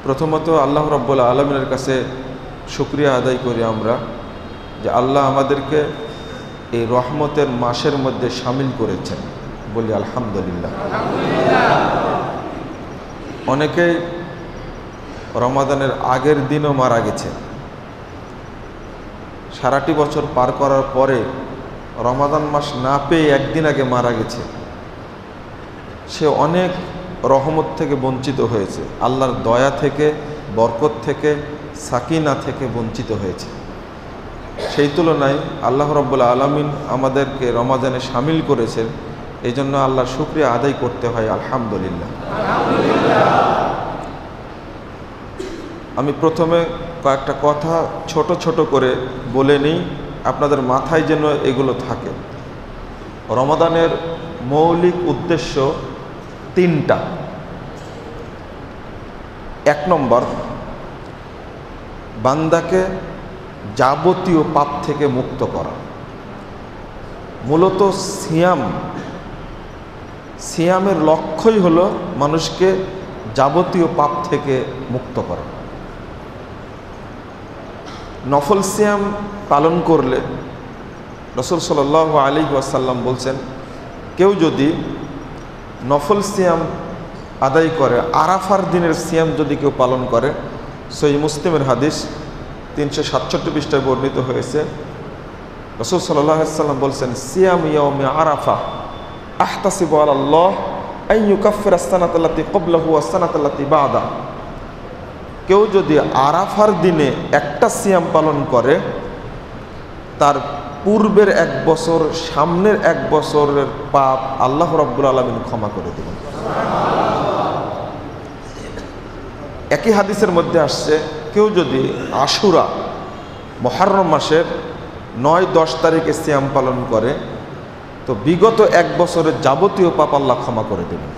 প্রথমত আল্লাহ রাব্বুল আলামিনের কাছে শুকরিয়া আদায় করি আমরা যে আল্লাহ আমাদেরকে এই রহমতের মাসের মধ্যে শামিল করেছেন, বলি আলহামদুলিল্লাহ। অনেকেই রমাদানের আগের দিনও মারা গেছে, সারাটি বছর পার করার পরে রমাদান মাস না পেয়ে একদিন আগে মারা গেছে। সে অনেক রহমত থেকে বঞ্চিত হয়েছে, আল্লাহর দয়া থেকে, বরকত থেকে, সাকিনা থেকে বঞ্চিত হয়েছে। সেই তুলনায় আল্লাহ রাব্বুল আলামিন আমাদেরকে রমাদানে শামিল করেছেন, এই জন্য আল্লাহর শুকরিয়া আদায় করতে হয় আলহামদুলিল্লাহ। আমি প্রথমে কয়েকটা কথা ছোট ছোট করে বলে নিই, আপনাদের মাথায় যেন এগুলো থাকে। রমাদানের মৌলিক উদ্দেশ্য তিনটা। এক নম্বর, বান্দাকে যাবতীয় পাপ থেকে মুক্ত করা। মূলত সিয়ামের লক্ষ্যই হলো মানুষকে যাবতীয় পাপ থেকে মুক্ত করা। নফল সিয়াম পালন করলে রাসূল সাল্লাল্লাহু আলাইহি ওয়াসাল্লাম বলছেন, কেউ যদি নফল সিয়াম আদায় করে, আরাফার দিনের সিয়াম যদি কেউ পালন করে, সহিহ মুসলিমের হাদিস 367 পৃষ্ঠায় বর্ণিত হয়েছে, রাসূল সাল্লাল্লাহু আলাইহি ওয়াসাল্লাম বলছেন, সিয়াম ইয়াউমি আরাফা আহতাসিবু আলাল্লাহ আন ইউকাফফিরা আস-সানাতা আল্লাতী ক্বাবলাহু ওয়াস-সানাতা আল্লাতী বা'দা। কেউ যদি আরাফার দিনে একটা সিয়াম পালন করে, তার পূর্বের এক বছর, সামনের এক বছরের পাপ আল্লাহ রাব্বুল আলামিন ক্ষমা করে দেবেন। একই হাদিসের মধ্যে আসছে, কেউ যদি আশুরা মুহররম মাসের 9-10 তারিখে সিয়াম পালন করে, তো বিগত এক বছরের যাবতীয় পাপ আল্লাহ ক্ষমা করে দেবেন।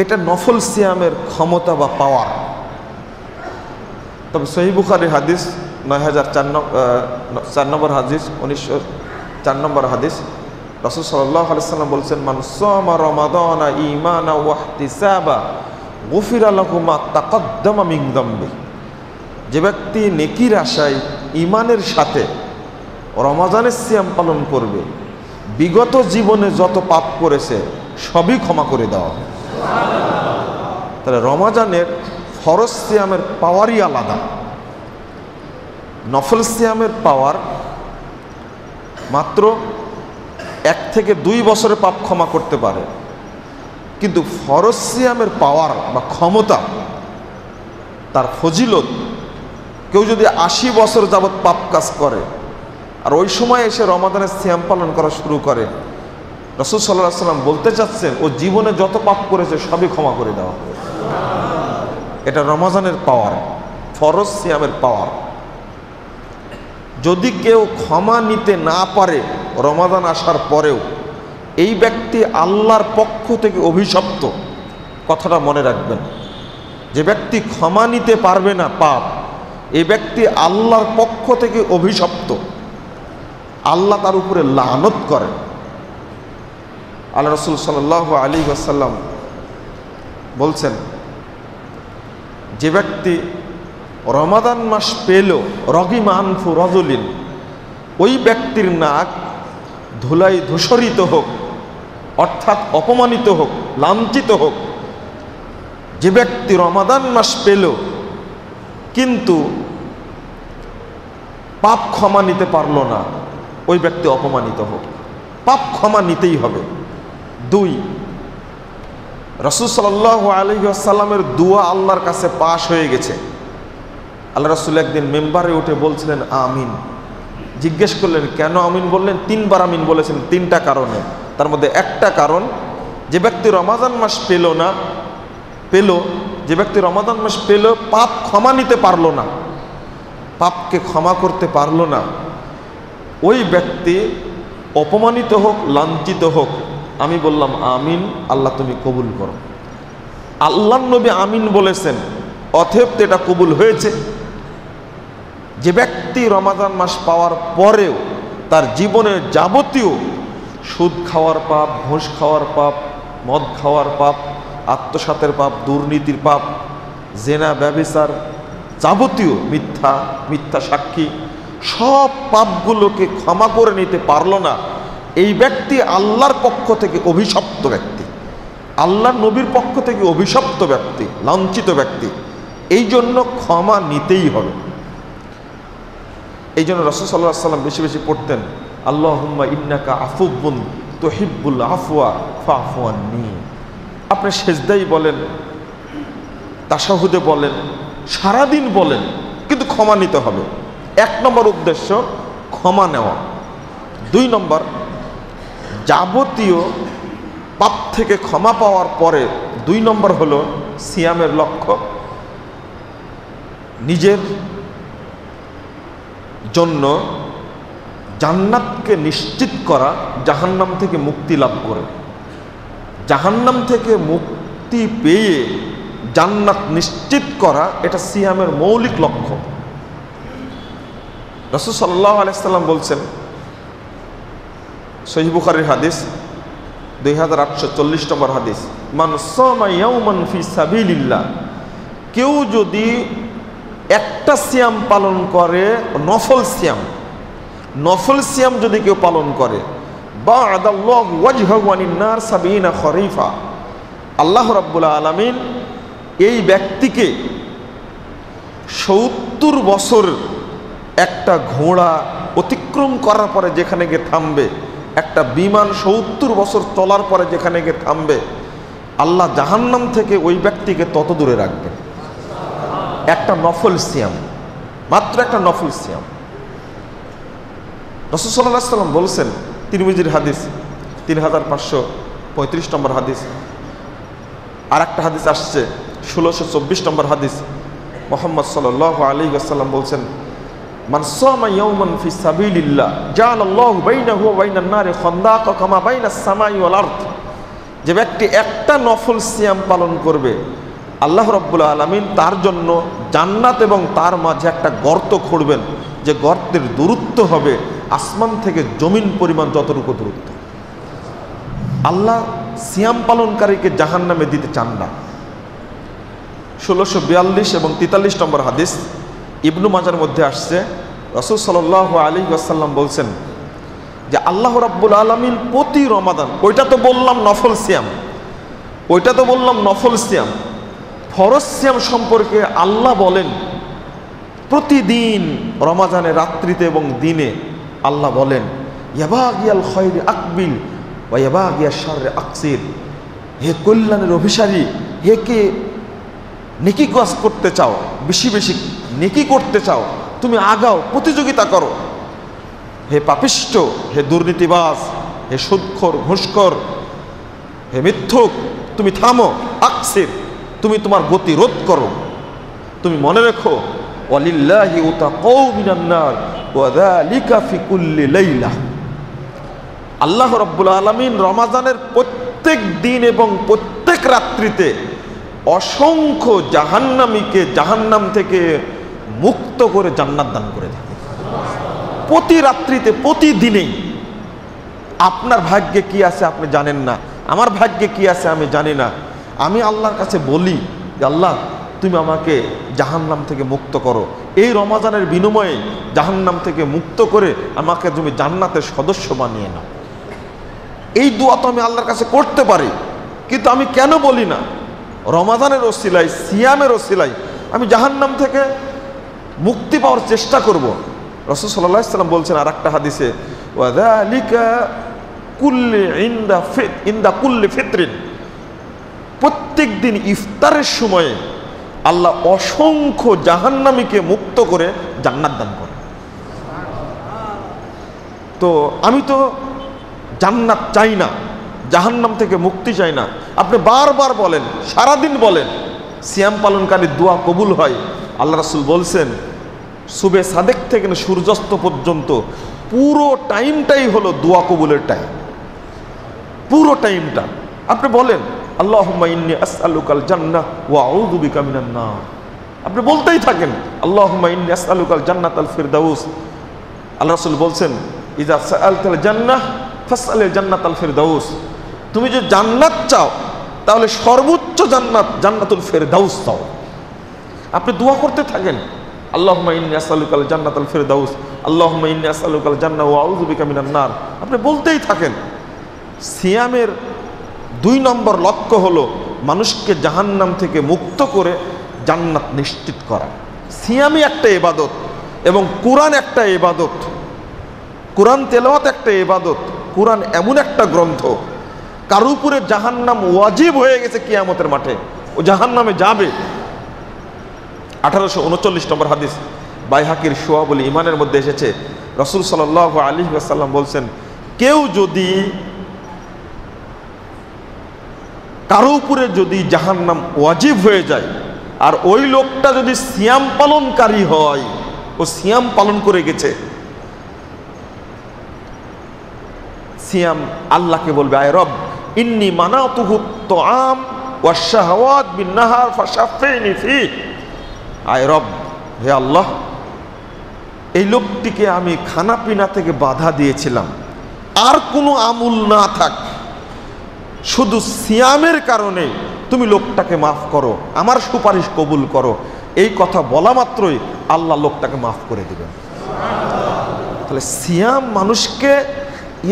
এটা নফল সিয়ামের ক্ষমতা বা পাওয়ার। তবে সহিহ বুখারীর হাদিস 9004 নম্বর হাদিস, 1904 নম্বর হাদিস, রাসূল সাল্লাল্লাহু আলাইহি ওয়াসাল্লাম বলছেন, মান সামা রমাদানা ঈমানা ওয়া ইহতিসাবা গুফিরা লাহু মা তাকাদ্দামা মিন যামবি। যে ব্যক্তি নেকির আশায় ঈমানের সাথে রমাদানের সিয়াম পালন করবে, বিগত জীবনে যত পাপ করেছে সবই ক্ষমা করে দেওয়া হবে। তাহলে রমাদানের ফরজ সিয়ামের পাওয়ারই আলাদা। নফল সিয়ামের পাওয়ার মাত্র 1 থেকে 2 বছরের পাপ ক্ষমা করতে পারে, কিন্তু ফরজ সিয়ামের পাওয়ার বা ক্ষমতা, তার ফজিলত, কেউ যদি 80 বছর যাবৎ পাপ কাজ করে আর ওই সময় এসে রমাদানের সিয়াম পালন করা শুরু করে, রাসূল সাল্লাল্লাহু আলাইহি ওয়াসাল্লাম বলতে চাচ্ছেন ও জীবনে যত পাপ করেছে সবই ক্ষমা করে দেওয়া। এটা রমজানের পাওয়ার, ফরজ সিয়ামের পাওয়ার। যদি কেউ ক্ষমা নিতে না পারে রমাদান আসার পরেও, এই ব্যক্তি আল্লাহর পক্ষ থেকে অভিশপ্ত। কথাটা মনে রাখবেন, যে ব্যক্তি ক্ষমা নিতে পারবে না পাপ, এই ব্যক্তি আল্লাহর পক্ষ থেকে অভিশপ্ত। আল্লাহ তার উপরে লানত করেন। আল্লাহ রাসূল সাল্লাল্লাহু আলাইহি ওয়াসাল্লাম বলছেন, যে ব্যক্তি রমাদান মাস পেল, রগিমা আনফু রাজুলিন, ওই ব্যক্তির নাক ধুলায় ধূসরিত হোক, অর্থাৎ অপমানিত হোক, লাঞ্ছিত হোক। যে ব্যক্তি রমাদান মাস পেল কিন্তু পাপ ক্ষমা নিতে পারল না, ওই ব্যক্তি অপমানিত হোক। পাপ ক্ষমা নিতেই হবে। 2, রাসূল সাল্লাল্লাহু আলাইহি ওয়াসাল্লামের দোয়া আল্লাহর কাছে পাশ হয়ে গেছে। আল্লাহ রাসূল একদিন মেম্বারে উঠে বলছিলেন আমিন। জিজ্ঞেস করলেন কেন আমিন বললেন? 3 বার আমিন বলেছেন, 3টা কারণে। তার মধ্যে একটা কারণ, যে ব্যক্তি রমাদান মাস যে ব্যক্তি রমাদান মাস পেল, পাপ ক্ষমা নিতে পারলো না, পাপকে ক্ষমা করতে পারলো না, ওই ব্যক্তি অপমানিত হোক, লাঞ্ছিত হোক। আমি বললাম আমিন, আল্লাহ তুমি কবুল করো। আল্লাহর নবী আমিন বলেছেন, অতএব এটা কবুল হয়েছে। যে ব্যক্তি রমাদান মাস পাওয়ার পরেও তার জীবনের যাবতীয় সুদ খাওয়ার পাপ, ঘুষ খাওয়ার পাপ, মদ খাওয়ার পাপ, আত্মসাতের পাপ, দুর্নীতির পাপ, জেনা, ব্যভিচার, যাবতীয় মিথ্যা সাক্ষী, সব পাপগুলোকে ক্ষমা করে নিতে পারল না, এই ব্যক্তি আল্লাহর পক্ষ থেকে অভিশপ্ত ব্যক্তি, আল্লাহর নবীর পক্ষ থেকে অভিশপ্ত ব্যক্তি, লাঞ্ছিত ব্যক্তি। এই জন্য ক্ষমা নিতেই হবে। এই জন্য রাসূল সাল্লাল্লাহু আলাইহি ওয়াসাল্লাম বেশি বেশি পড়তেন, আল্লাহুম্মা ইন্নাকা আফুবুন তুহিব্বুল আফওয়া ফাফু আন্নি। আপনি সেজদাই বলেন, তাশাহুদে বলেন, সারাদিন বলেন, কিন্তু ক্ষমা নিতে হবে। 1 নম্বর উদ্দেশ্য ক্ষমা নেওয়া। 2 নম্বর, যাবতীয় পাপ থেকে ক্ষমা পাওয়ার পরে 2 নম্বর হলো সিয়ামের লক্ষ্য, নিজের জন্য জান্নাতকে নিশ্চিত করা, জাহান্নাম থেকে মুক্তি লাভ করে। জাহান্নাম থেকে মুক্তি পেয়ে জান্নাত নিশ্চিত করা, এটা সিয়ামের মৌলিক লক্ষ্য। রাসূল সাল্লাল্লাহু আলাইহি সাল্লাম বলছেন, সহিহ বুখারীর হাদিস 2840 নম্বর হাদিস, মান সামা ইয়াওমান ফি সাবিলিল্লাহ, কেউ যদি একটা সিয়াম পালন করে, নফল সিয়াম যদি কেউ পালন করে, বা'দাল্লাহু ওয়াজহাহু আনিন নার 70 খরিফা, আল্লাহ রাব্বুল আলামিন এই ব্যক্তিকে 70 বছর একটা ঘোড়া অতিক্রম করার পরে যেখানে গিয়ে থামবে, একটা বিমান 70 বছর চলার পরে যেখানে গিয়ে থামবে, আল্লাহ জাহান্নাম থেকে ওই ব্যক্তিকে তত দূরে রাখবে। একটা নফল সিয়াম, মাত্র একটা নফল সিয়াম। রাসূল সাল্লাল্লাহু আলাইহি ওয়াসাল্লাম বলছেন, তিরমিজির হাদিস 3535 নম্বর হাদিস, আর একটা হাদিস আসছে 1624 নম্বর হাদিস, মুহাম্মদ সাল্লাল্লাহু আলাইহি ওয়াসাল্লাম বলছেন, মান সামা ইয়াওমান ফি সাবিলিল্লাহ জাআলাল্লাহু বাইনাহু ওয়া বাইনান নারি খান্দাকা কামা বাইনাস সামাই ওয়াল আরদ। যে ব্যক্তি একটা নফল সিয়াম পালন করবে, আল্লাহ রাব্বুল আলামিন তার জন্য জান্নাত এবং তার মাঝে একটা গর্ত খুঁড়বেন, যে গর্তের দূরত্ব হবে আসমান থেকে জমিন পরিমাণ যতটুকু দূরত্ব। আল্লাহ সিয়াম পালনকারীকে জাহান্নামে দিতে চান না। 1642 এবং 43 নম্বর হাদিস ইবনু মাজার মধ্যে আসছে, রাসূল সাল্লাল্লাহু আলাইহি ওয়াসাল্লাম বলছেন যে আল্লাহ রাব্বুল আলামিন প্রতি রমাদান, ওইটা তো বললাম নফল সিয়াম, ফরজ সিয়াম সম্পর্কে আল্লাহ বলেন, প্রতিদিন রমাজানের রাত্রিতে এবং দিনে আল্লাহ বলেন, ইয়াবাগিয়াল খায়রি আকবিল ওয়া ইয়াবাগিয়াশ শাররি আকসির। হে কল্যাণের অভিসারী, হে কে নেকি কাজ করতে চাও, বেশি বেশি নেকি করতে চাও, তুমি আগাও, প্রতিযোগিতা করো। হে পাপিষ্ঠ, হে দুর্নীতিবাজ, হে সুদখোর, ঘুষখোর, হে মিথ্যুক, তুমি থামো। আকসির, তুমি তোমার গতি রোধ করো। তুমি মনে রেখো, ওয়ালিল্লাহি উতাকাউ মিনান নার ওয়া যালিকা ফি কুল্লি লাইলা। আল্লাহ রাব্বুল আলামিন রমাজানের প্রত্যেক দিন এবং প্রত্যেক রাত্রিতে অসংখ্য জাহান্নামীকে জাহান্নাম থেকে মুক্ত করে জান্নাত দান করে দেন। প্রতি রাত্রিতে, প্রতিদিনেই। আপনার ভাগ্যে কি আছে আপনি জানেন না, আমার ভাগ্যে কি আছে আমি জানি না। আমি আল্লাহর কাছে বলি যে আল্লাহ, তুমি আমাকে জাহান্নাম থেকে মুক্ত করো। এই রমাজানের বিনিময়ে জাহান্নাম থেকে মুক্ত করে আমাকে তুমি জান্নাতের সদস্য বানিয়ে নাও। এই দোয়া তো আমি আল্লাহর কাছে করতে পারি, কিন্তু আমি কেন বলি না? রমাজানের ওসিলায়, সিয়ামের ওসিলায় আমি জাহান্নাম থেকে মুক্তি পাওয়ার চেষ্টা করব। রাসূল সাল্লাল্লাহু আলাইহি ওয়াসাল্লাম বলছেন আর একটা হাদিসে, ওয়া যালিকা কুল্লি ইনদা কুল্লি ফিতরিন, প্রত্যেক দিন ইফতারের সময়ে আল্লাহ অসংখ্য জাহান্নামীকে মুক্ত করে জান্নাত দান করে। তো আমি তো জান্নাত চাই না, জাহান্নাম থেকে মুক্তি চাই না। আপনি বারবার বলেন, সারাদিন বলেন, সিয়াম পালনকারীর দোয়া কবুল হয়। আল্লাহ রাসূল বলছেন, সুবে সাদেক থেকে সূর্যাস্ত পর্যন্ত পুরো টাইমটাই হলো দোয়া কবুলের টাইম, পুরো টাইমটা। আপনি বলেন, আল্লাহুম্মা ইন্নী আসআলুকাল জান্নাহ ওয়া আউযু বিকা মিনান নার। আপনি বলতেই থাকেন, আল্লাহুম্মা ইন্নী আসআলুকাল জান্নাতাল ফিরদাউস। আল্লাহ রাসূল বলছেন, ইযা সাআলতাল জান্নাহ ফাসআলিল জান্নাতাল ফিরদাউস। তুমি যে জান্নাত চাও, তাহলে সর্বোচ্চ জান্নাত জান্নাতুল ফেরদাউস চাও। আপনি দোয়া করতে থাকেন, আল্লাহুম্মা ইন্নী আসআলুকাল জান্নাতুল ফেরদাউস, আল্লাহুম্মা ইন্নী আসআলুকাল জান্নাহ ওয়া আউযু বিকা মিনান নার। আপনি বলতেই থাকেন। সিয়ামের 2 নম্বর লক্ষ্য হলো মানুষকে জাহান্নাম থেকে মুক্ত করে জান্নাত নিশ্চিত করা। সিয়ামই একটা ইবাদত এবং কোরআন একটা ইবাদত। কোরআন তেলাওয়াত একটা ইবাদত। কোরআন এমন একটা গ্রন্থ, কারো উপরে জাহান্নাম ওয়াজিব হয়ে গেছে কিয়ামতের মাঠে, ও জাহান্নামে যাবে। 1839 নম্বর হাদিস বাইহাকির শুআবুল ঈমানের মধ্যে এসেছে, রাসূল সাল্লাল্লাহু আলাইহি ওয়াসাল্লাম বলছেন, কেউ যদি কারো উপরে যদি জাহান্নাম ওয়াজিব হয়ে যায় আর ওই লোকটা যদি সিয়াম পালনকারী হয়, ও সিয়াম পালন করে গেছে, সিয়াম আল্লাহকে বলবে, আয় রব ইন্নী মানাতুহু তুআম ওয়াশ শাহাওয়াত বিন নাহার ফাশাফিনি ফি। আয় রব, হে আল্লাহ, এই লোকটিকে আমি খানা পিনা থেকে বাধা দিয়েছিলাম, আর কোনো আমল না থাক, শুধু সিয়ামের কারণে তুমি লোকটাকে মাফ করো, আমার সুপারিশ কবুল করো। এই কথা বলা মাত্রই আল্লাহ লোকটাকে মাফ করে দিবেন। তাহলে সিয়াম মানুষকে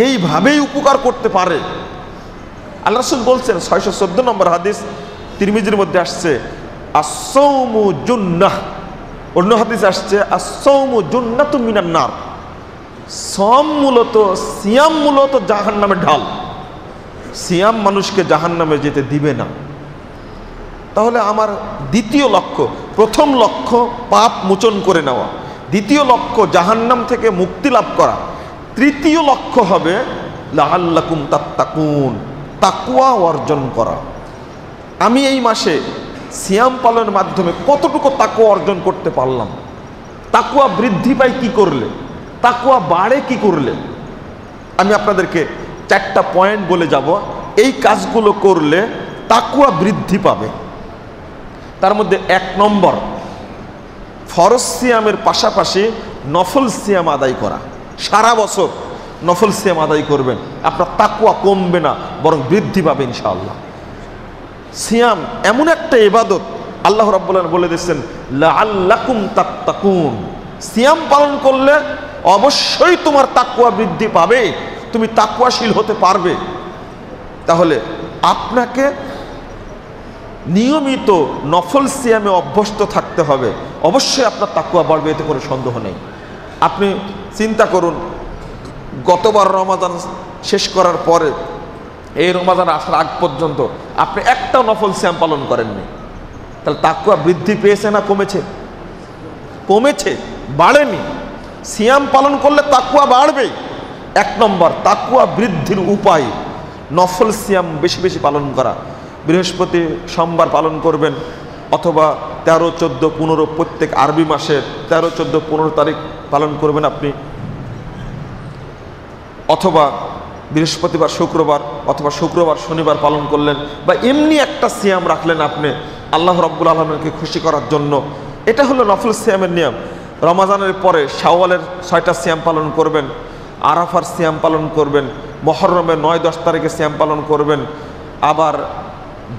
এইভাবেই উপকার করতে পারে। আল্লাহ রাসূল বলছেন, 614 নম্বর হাদিস তিরমিজির মধ্যে আসছে, আস-সাওমু জুন্নাহ। অন্য হাদিস আসছে, আস-সাওমু জুন্নাতুম মিনান নার। সিয়াম মূলত জাহান্নামের ঢাল। সিয়াম মানুষকে জাহান্নামে যেতে দিবে না। তাহলে আমার দ্বিতীয় লক্ষ্য, প্রথম লক্ষ্য পাপ মোচন করে নেওয়া, দ্বিতীয় লক্ষ্য জাহান্নাম থেকে মুক্তি লাভ করা, তৃতীয় লক্ষ্য হবে লাআল্লাকুম তাত্তাকুন, তাকওয়া অর্জন করা। আমি এই মাসে সিয়াম পালনের মাধ্যমে কতটুকু তাকওয়া অর্জন করতে পারলাম, তাকওয়া বৃদ্ধি পায় কি করলে, তাকওয়া বাড়ে কি করলে, আমি আপনাদেরকে 4টা পয়েন্ট বলে যাব। এই কাজগুলো করলে তাকওয়া বৃদ্ধি পাবে। তার মধ্যে 1 নম্বর, ফরজ সিয়ামের পাশাপাশি নফল সিয়াম আদায় করা। সারা বছর নফল সিয়াম আদায় করবেন, আপনার তাকওয়া কমবে না, বরং বৃদ্ধি পাবে ইনশাআল্লাহ। সিয়াম এমন একটা ইবাদত, আল্লাহ রাব্বুল আলামিন বলে দিয়েছেন, লাআল্লাকুম তাত্তাকুন। সিয়াম পালন করলে অবশ্যই তোমার তাকওয়া বৃদ্ধি পাবে, তুমি তাকওয়াশীল হতে পারবে। তাহলে আপনাকে নিয়মিত নফল সিয়ামে অভ্যস্ত থাকতে হবে, অবশ্যই আপনার তাকওয়া বাড়বে, এতে কোনো সন্দেহ নেই। আপনি চিন্তা করুন, গতবার রমাদান শেষ করার পরে এই রমাদান আসার আগ পর্যন্ত আপনি একটা নফল সিয়াম পালন করেননি, তাহলে তাকওয়া বৃদ্ধি পেয়েছে না কমেছে? কমেছে, বাড়েনি। সিয়াম পালন করলে তাকওয়া বাড়বে। 1 নম্বর, তাকওয়া বৃদ্ধির উপায় নফল সিয়াম বেশি বেশি পালন করা। বৃহস্পতি সোমবার পালন করবেন, অথবা 13, 14, 15 প্রত্যেক আরবি মাসের 13, 14, 15 তারিখ পালন করবেন আপনি, অথবা বৃহস্পতিবার শুক্রবার, অথবা শুক্রবার শনিবার পালন করলেন, বা এমনি একটা সিয়াম রাখলেন আপনি আল্লাহ রাব্বুল আলামিনকে খুশি করার জন্য। এটা হলো নফল সিয়ামের নিয়ম। রমাজানের পরে শাওয়ালের 6টা সিয়াম পালন করবেন, আরাফার সিয়াম পালন করবেন, মুহররমের 9, 10 তারিখে সিয়াম পালন করবেন, আবার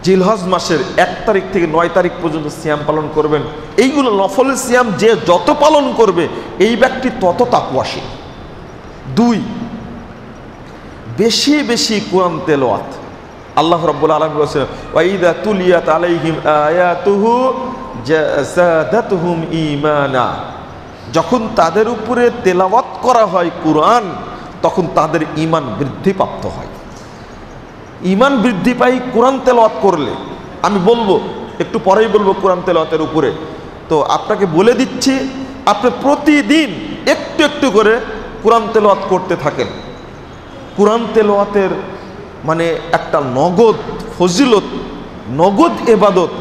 জিলহজ মাসের 1 তারিখ থেকে 9 তারিখ পর্যন্ত সিয়াম পালন করবেন। এইগুলো নফল সিয়াম যে যত পালন করবে এই ব্যক্তি তত তাকওয়াশীল। 2, বেশি বেশি কোরআন তেলাওয়াত। আল্লাহ রাব্বুল আলামিন বলেছেন, ওয়া ইযা তুলিয়াত আলাইহিম আয়াতুহু যাদাতুহুম ঈমানা। যখন তাদের উপরে তেলাওয়াত করা হয় কোরআন, তখন তাদের ঈমান বৃদ্ধিপ্রাপ্ত হয়। ঈমান বৃদ্ধি পায় কোরআন তেলাওয়াত করলে। আমি বলবো, একটু পরেই বলবো কোরআন তেলাওয়াতের উপরে। তো আপনাকে বলে দিচ্ছি, আপনি প্রতিদিন একটু একটু করে কোরআন তেলাওয়াত করতে থাকেন। কোরআন তেলাওয়াতের মানে একটা নগদ ফজিলত, নগদ ইবাদত,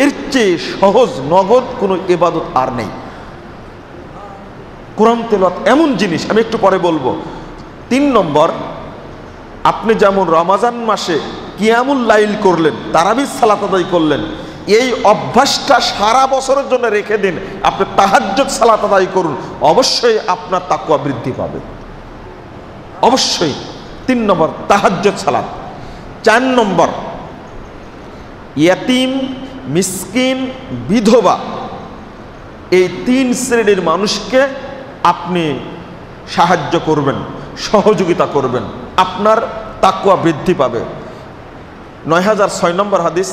এর চেয়ে সহজ নগদ কোনো ইবাদত আর নেই। কোরআন তেলাওয়াত এমন জিনিস, আমি একটু পরে বলবো। 3 নম্বর, আপনি যেমন রমাজান মাসে কিয়ামুল লাইল করলেন, তারাবির সালাত আদায় করলেন, এই অভ্যাসটা সারা বছরের জন্য রেখে দিন। আপনি তাহাজ্জুদ সালাত আদায় করুন, অবশ্যই আপনার তাকওয়া বৃদ্ধি পাবে, অবশ্যই। 3 নম্বর, তাহাজ্জুদ সালাত। 4 নম্বর, ইয়াতিম, মিসকিন, বিধবা, এই 3 শ্রেণীর মানুষকে আপনি সাহায্য করবেন, সহযোগিতা করবেন, আপনার তাকওয়া বৃদ্ধি পাবে। 9006 নম্বর হাদিস,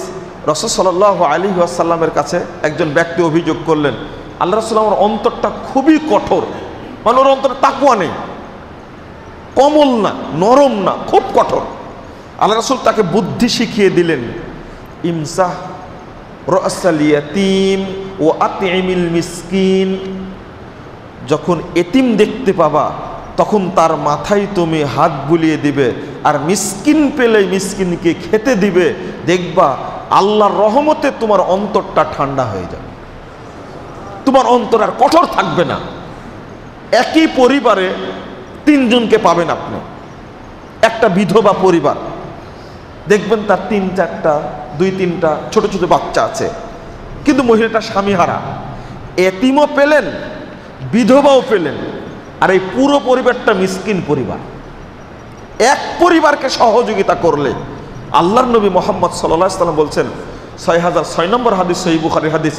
রাসূল সাল্লাল্লাহু আলাইহি ওয়াসাল্লামের কাছে একজন ব্যক্তি অভিযোগ করলেন, আল্লাহ রাসূল, আমার অন্তরটা খুবই কঠোর, মানে ওর অন্তরে তাকওয়া নেই, কোমল না, নরম না, খুব কঠোর। আল্লাহ রাসূল তাকে বুদ্ধি শিখিয়ে দিলেন, ইমসাহ রাসাল ইয়াতীম ও আতইমিল মিসকিন, যখন এতিম দেখতে পাবা তখন তার মাথায় তুমি হাত বুলিয়ে দিবে, আর মিসকিন পেলে মিসকিনকে খেতে দিবে, দেখবা আল্লাহর রহমতে তোমার অন্তরটা ঠান্ডা হয়ে যাবে, তোমার অন্তর আর কঠোর থাকবে না। একই পরিবারে 3 জনকে পাবেন আপনি। একটা বিধবা পরিবার, দেখবেন তার 3-4টা 2-3টা ছোট ছোট বাচ্চা আছে, কিন্তু মহিলাটা স্বামীহারা, এতিমও পেলেন, বিধবাও পেলেন, আর এই পুরো পরিবারটা মিসকিন পরিবার। এক পরিবারকে সহযোগিতা করলে, আল্লাহর নবী মুহাম্মদ সাল্লাল্লাহু আলাইহি ওয়াসাল্লাম বলছেন, 6006 নম্বর হাদিস, সহিহ বুখারীর হাদিস,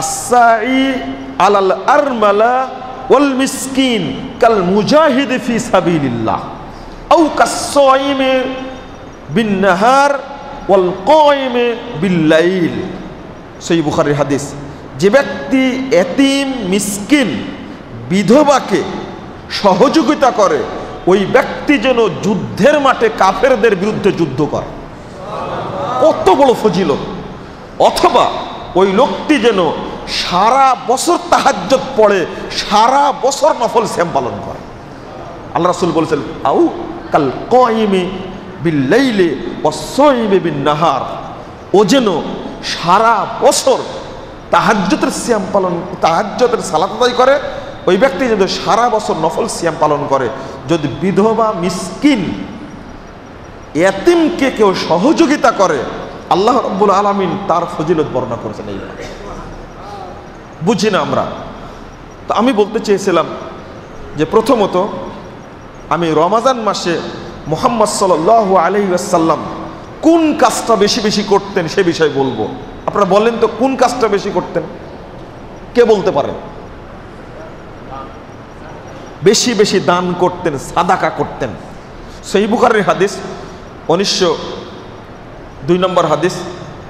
আস-সাই আলাল আরমালা ওয়াল মিসকিন কাল মুজাহিদ ফি সাবিলিল্লাহ আও কাস-সাইমি বিন নাহার ওয়াল কাইমি বিল লাইল। সহিহ বুখারীর হাদিস। যে ব্যক্তি এতিম, মিসকিন, বিধবাকে সহযোগিতা করে, ওই ব্যক্তি যেন যুদ্ধের মাঠে কাফেরদের বিরুদ্ধে যুদ্ধ করে। কত বড় ফজিলত! অথবা ওই লোকটি যেন সারা বছর তাহাজ্জুদ পড়ে, সারা বছর নফল সিয়াম পালন করে। আল্লাহ রাসূল বলেছেন, আউ কাল কাইমি বিল লাইলি ওয়াস সাইমি বিন নাহার, ও যেন সারা বছর তাহাজ্জুদের সিয়াম পালন, তাহাজ্জুদের সালাত আদায় করে, ওই ব্যক্তি যদি সারা বছর নফল সিয়াম পালন করে। যদি বিধবা, মিসকিন, এতিমকে কেউ সহযোগিতা করে, আল্লাহ রাব্বুল আলামিন তার ফজিলত বর্ণনা করেছেন। এই বুঝি না আমরা। তো আমি বলতে চেয়েছিলাম যে প্রথমত আমি রমাজান মাসে মুহাম্মদ সাল্লাল্লাহু আলাইহি ওয়াসাল্লাম কোন কাজটা বেশি বেশি করতেন সে বিষয়ে বলবো। আপনারা বলেন তো, কোন কাজটা বেশি করতেন? কে বলতে পারেন? বেশি বেশি দান করতেন, সাদাকা করতেন। সহিহ বুখারীর হাদিস 1902 নম্বর হাদিস,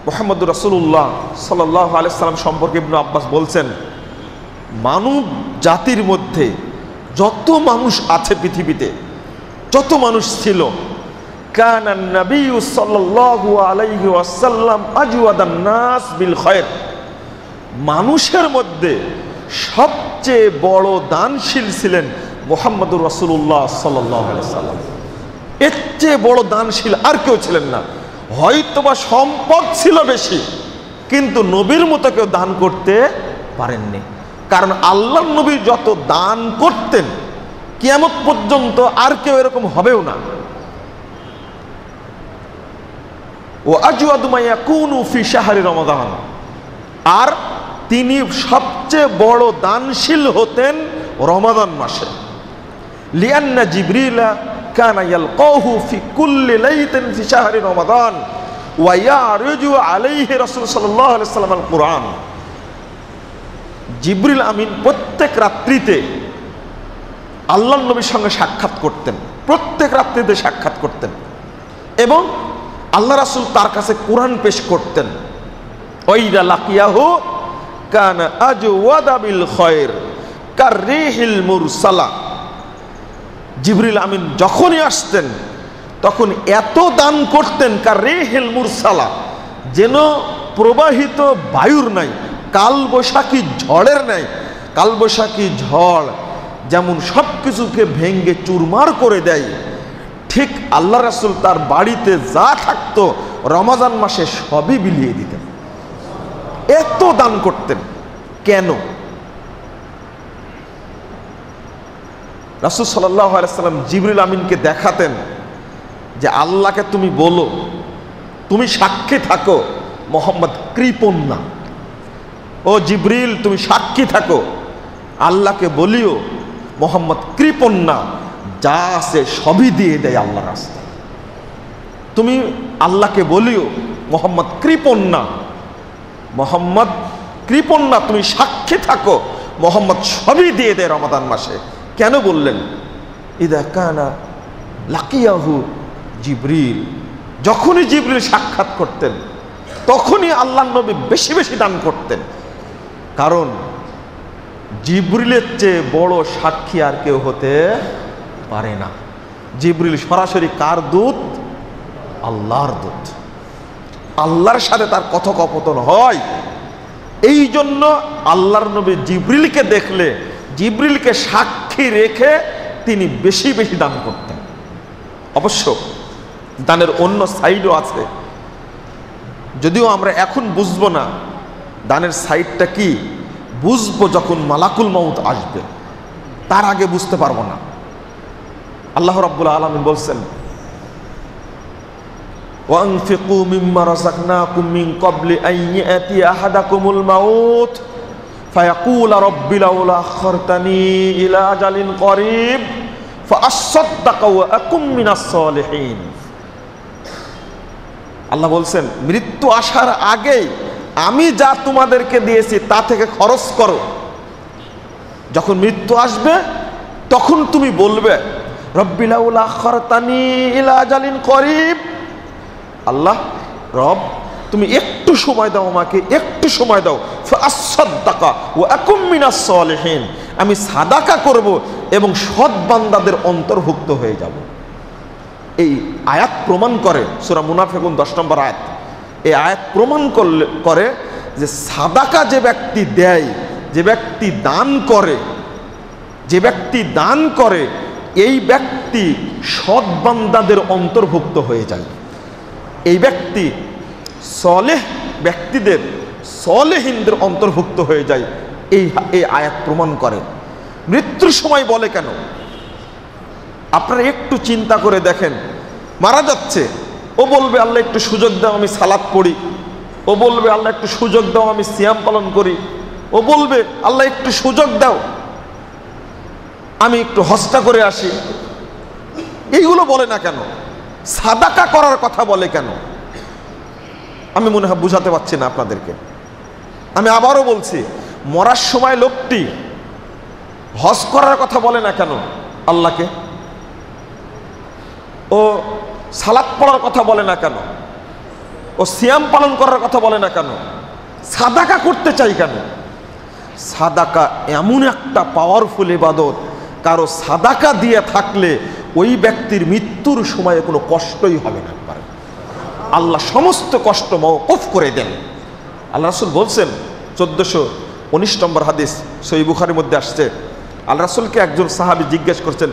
মুহাম্মদুর রাসূলুল্লাহ সাল্লাল্লাহু আলাইহি ওয়াসাল্লাম সম্পর্কে ইবনে আব্বাস বলছেন, মানব জাতির মধ্যে যত মানুষ আছে পৃথিবীতে, যত মানুষ ছিল, কানা নবী সাল্লাল্লাহু আলাইহি ওয়াসাল্লাম আজওয়াদান নাস বিল খায়র, মানুষের মধ্যে সবচেয়ে বড় দানশীল ছিলেন মুহাম্মদুর রাসূলুল্লাহ সাল্লাল্লাহু আলাইহি ওয়াসাল্লাম। এর চেয়ে বড় দানশীল আর কেউ ছিলেন না। হয়তোবা সম্পদ ছিল বেশি, কিন্তু নবীর মতো কেউ দান করতে পারেননি। কারণ আল্লাহর নবী যত দান করতেন, কিয়ামত পর্যন্ত আর কেউ এরকম হবেও না। ও আজওয়াদু মা ইয়াকুনু ফি শাহরি রমাদান, আর তিনি সবচেয়ে বড় দানশীল হতেন রমাদান মাসে। লিআন্না জিবরিলা কানা ইয়ালকাহু ফি কুল্লি লাইলাতিন ফি শাহরি রমাদান ওয়া ইয়ারজু আলাইহি রাসূল সাল্লাল্লাহু আলাইহি ওয়াসাল্লাম আল কুরআন। জিবরিল আমিন প্রত্যেক রাত্রিতে আল্লাহর নবীর সঙ্গে সাক্ষাৎ করতেন, প্রত্যেক রাত্রিতে সাক্ষাৎ করতেন, এবং আল্লাহ রাসূল তার কাছে কোরআন পেশ করতেন। ওয়াইদা লাকিয়াহু কানা আজওয়াদা বিল খায়র কাররিহিল মুরসালা। জিবরিল আমিন যখনই আসতেন তখন এত দান করতেন, কাররিহিল মুরসালা, যেন প্রবাহিত বায়ুর নাই, কালবৈশাখী ঝড়ের নাই। কালবৈশাখী ঝড় যেমন সব কিছুকে ভেঙ্গে চুরমার করে দেয়, ঠিক আল্লাহ রাসূল তার বাড়িতে যা থাকতো রমাজান মাসে সবই বিলিয়ে দিতেন। এত দান করতেন। কেন? রাসূল সাল্লাল্লাহু আলাইহি ওয়াসাল্লাম জিবরিল আমিনকে দেখাতেন যে আল্লাহকে তুমি বলো, তুমি সাক্ষী থাকো মুহাম্মদ কৃপণ না। ও জিবরিল, তুমি সাক্ষী থাকো, আল্লাহকে বলিও মুহাম্মদ কৃপণ না, যা আছে সবই দিয়ে দেয় আল্লাহর রাস্তায়। তুমি আল্লাহকে বলিও মোহাম্মদ কৃপণ না, মোহাম্মদ কৃপণ না, তুমি সাক্ষী থাকো মোহাম্মদ সবই দিয়ে দেয় রমাদান মাসে। কেন বললেন? ইদা কানা লাকিয়াহু জিবরিল, যখনই জিবরিল সাক্ষাৎ করতেন তখনই আল্লাহর নবী বেশি বেশি দান করতেন। কারণ জিবরিলের চেয়ে বড় সাক্ষী আর কেউ হতে পারে না। জিবরিল সরাসরি কার দূত? আল্লাহর দূত। আল্লাহর সাথে তার কথোপকথন হয়। এই জন্য আল্লাহর নবী জিবরিলকে দেখলে জিবরিলকে সাক্ষী রেখে তিনি বেশি বেশি দান করতেন। অবশ্য দানের অন্য সাইডও আছে, যদিও আমরা এখন বুঝবো না দানের সাইডটা কি, বুঝবো যখন মালাকুল মউত আসবে, তার আগে বুঝতে পারবো না। আল্লাহ রাব্বুল আলামিন বলছেন, ওয়ানফিকু মিম্মা রাযাকনাকুম মিন ক্বাবলি আন ইয়াতি আহাদাকুমুল মাউত ফায়াকুলা রাব্বি লাউলা আখখারতানি ইলা আজালিন করিব ফাআসাদদাকা ওয়া আকুম মিনাস সালিহিন। আল্লাহ বলছেন, মৃত্যু আসার আগেই আমি যা তোমাদেরকে দিয়েছি তা থেকে খরচ করো। যখন মৃত্যু আসবে তখন তুমি বলবে, রব্বি লাউলা আখখারতানি ইলা আজালিন করিব, আল্লাহ রব তুমি একটু সময় দাও, আমাকে একটু সময় দাও, ফাআসাদদাকা ওয়া আকুম মিনাস সালিহিন, আমি সাদাকা করব এবং সৎ বান্দাদের অন্তর্ভুক্ত হয়ে যাব। এই আয়াত প্রমাণ করে, সূরা মুনাফিকুন 10 নম্বর আয়াত, এই আয়াত প্রমাণ করে যে সাদাকা যে ব্যক্তি দেয়, যে ব্যক্তি দান করে, যে ব্যক্তি দান করে এই ব্যক্তি সৎ বান্দাদের অন্তর্ভুক্ত হয়ে যায়। এই ব্যক্তি সলেহ ব্যক্তিদের, সলেহিনদের অন্তর্ভুক্ত হয়ে যায়। এই আয়াত প্রমাণ করে। মৃত্যুর সময় বলে কেন? আপনারা একটু চিন্তা করে দেখেন, মারা যাচ্ছে, ও বলবে আল্লাহ একটু সুযোগ দাও আমি সালাত পড়ি, ও বলবে আল্লাহ একটু সুযোগ দাও আমি সিয়াম পালন করি, ও বলবে আল্লাহ একটু সুযোগ দাও আমি একটু হজটা করে আসি। এইগুলো বলে না কেন? সাদাকা করার কথা বলে কেন? আমি মনে হয় বুঝাতে পারছি না আপনাদেরকে। আমি আবারও বলছি, মরার সময় লোকটি হজ করার কথা বলে না কেন আল্লাহকে? ও সালাত পড়ার কথা বলে না কেন? ও সিয়াম পালন করার কথা বলে না কেন? সাদাকা করতে চাই কেন? সাদাকা এমন একটা পাওয়ারফুল ইবাদত, কারো সাদাকা দিয়ে থাকলে ওই ব্যক্তির মৃত্যুর সময়ে কোনো কষ্টই হবে না। আল্লাহ সমস্ত কষ্ট মওকুফ করে দেন। আল্লাহ রাসূল বলছেন, 1419 নম্বর হাদিস সহিহ বুখারীর মধ্যে আসছে, আল্লাহ রাসূলকে একজন সাহাবী জিজ্ঞেস করছেন,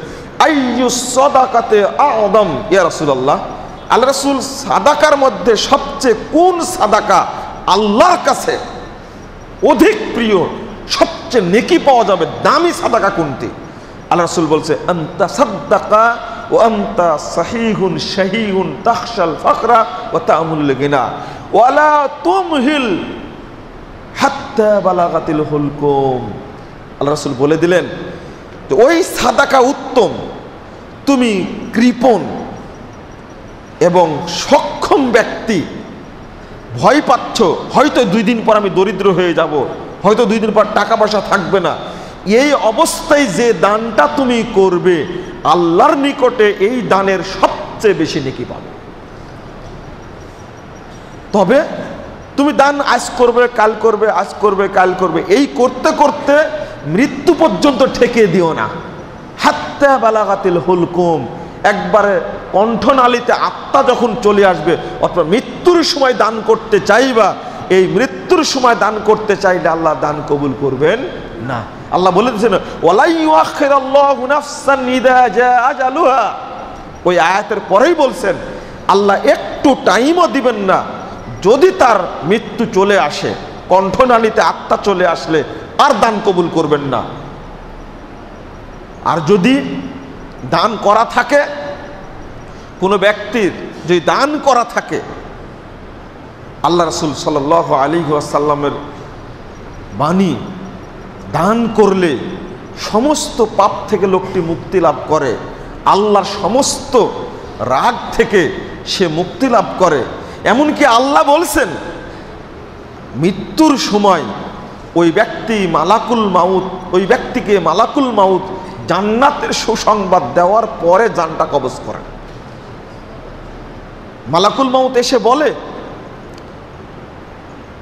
আইয়ু সাদাকাতে আ'যাম ইয়া রাসূলুল্লাহ, আল্লাহ রাসূল সাদাকার মধ্যে সবচেয়ে কোন সাদাকা আল্লাহর কাছে অধিক প্রিয়, সবচেয়ে নেকি পাওয়া যাবে, দামি সাদাকা কোনটি? আল্লাহ রাসূল বলছে, আনতা সাদাকা ওয়া আনতা সাহিহুন শাহীহুন তাখশাল ফাকরা ওয়া তা'মুল গিনা ওয়ালা তুমহিল হাত্তা বালাগাতিল হুলকুম। আল্লাহ রাসূল বলে দিলেন যে ওই সাদাকা উত্তম, তুমি কৃপণ এবং সক্ষম ব্যক্তি, ভয় পাচ্ছ হয়তো 2 দিন পর আমি দরিদ্র হয়ে যাব, হয়তো 2 দিন পর টাকা পয়সা থাকবে না, এই অবস্থায় যে দানটা তুমি করবে আল্লাহর নিকটে এই দানের সবচেয়ে বেশি নেকি পাবে। তবে তুমি দান আজ করবে কাল করবে, আজ করবে কাল করবে, এই করতে করতে মৃত্যু পর্যন্ত ঠেকে দিও না। হাত্তা বালাগাতিল হুলকুম, একবারে কণ্ঠনালীতে আত্মা যখন চলে আসবে অথবা মৃত্যুর সময় দান করতে চাইবা, এই মৃত্যুর সময় দান করতে চাইলে আল্লাহ দান কবুল করবেন না। আল্লাহ বলে দিয়েছেন, ওয়ালা ইউআখিরুল্লাহু নাফসান ইযা জাআ আজালুহা। ওই আয়াতের পরেই বলছেন আল্লাহ একটু টাইমও দিবেন না, যদি তার মৃত্যু চলে আসে, কণ্ঠনালীতে আত্মা চলে আসলে আর দান কবুল করবেন না। আর যদি দান করা থাকে, কোনো ব্যক্তির যদি দান করা থাকে, আল্লাহ রাসূল সাল্লাল্লাহু আলাইহি ওয়াসাল্লামের বাণী, দান করলে সমস্ত পাপ থেকে লোকটি মুক্তি লাভ করে, আল্লাহর সমস্ত রাগ থেকে সে মুক্তি লাভ করে এমনকি আল্লাহ বলছেন মৃত্যুর সময় ওই ব্যক্তি মালাকুল মাউত, ওই ব্যক্তিকে মালাকুল মাউত জান্নাতের সুসংবাদ দেওয়ার পরে জানটা কবজ করেন। মালাকুল মাউত এসে বলে,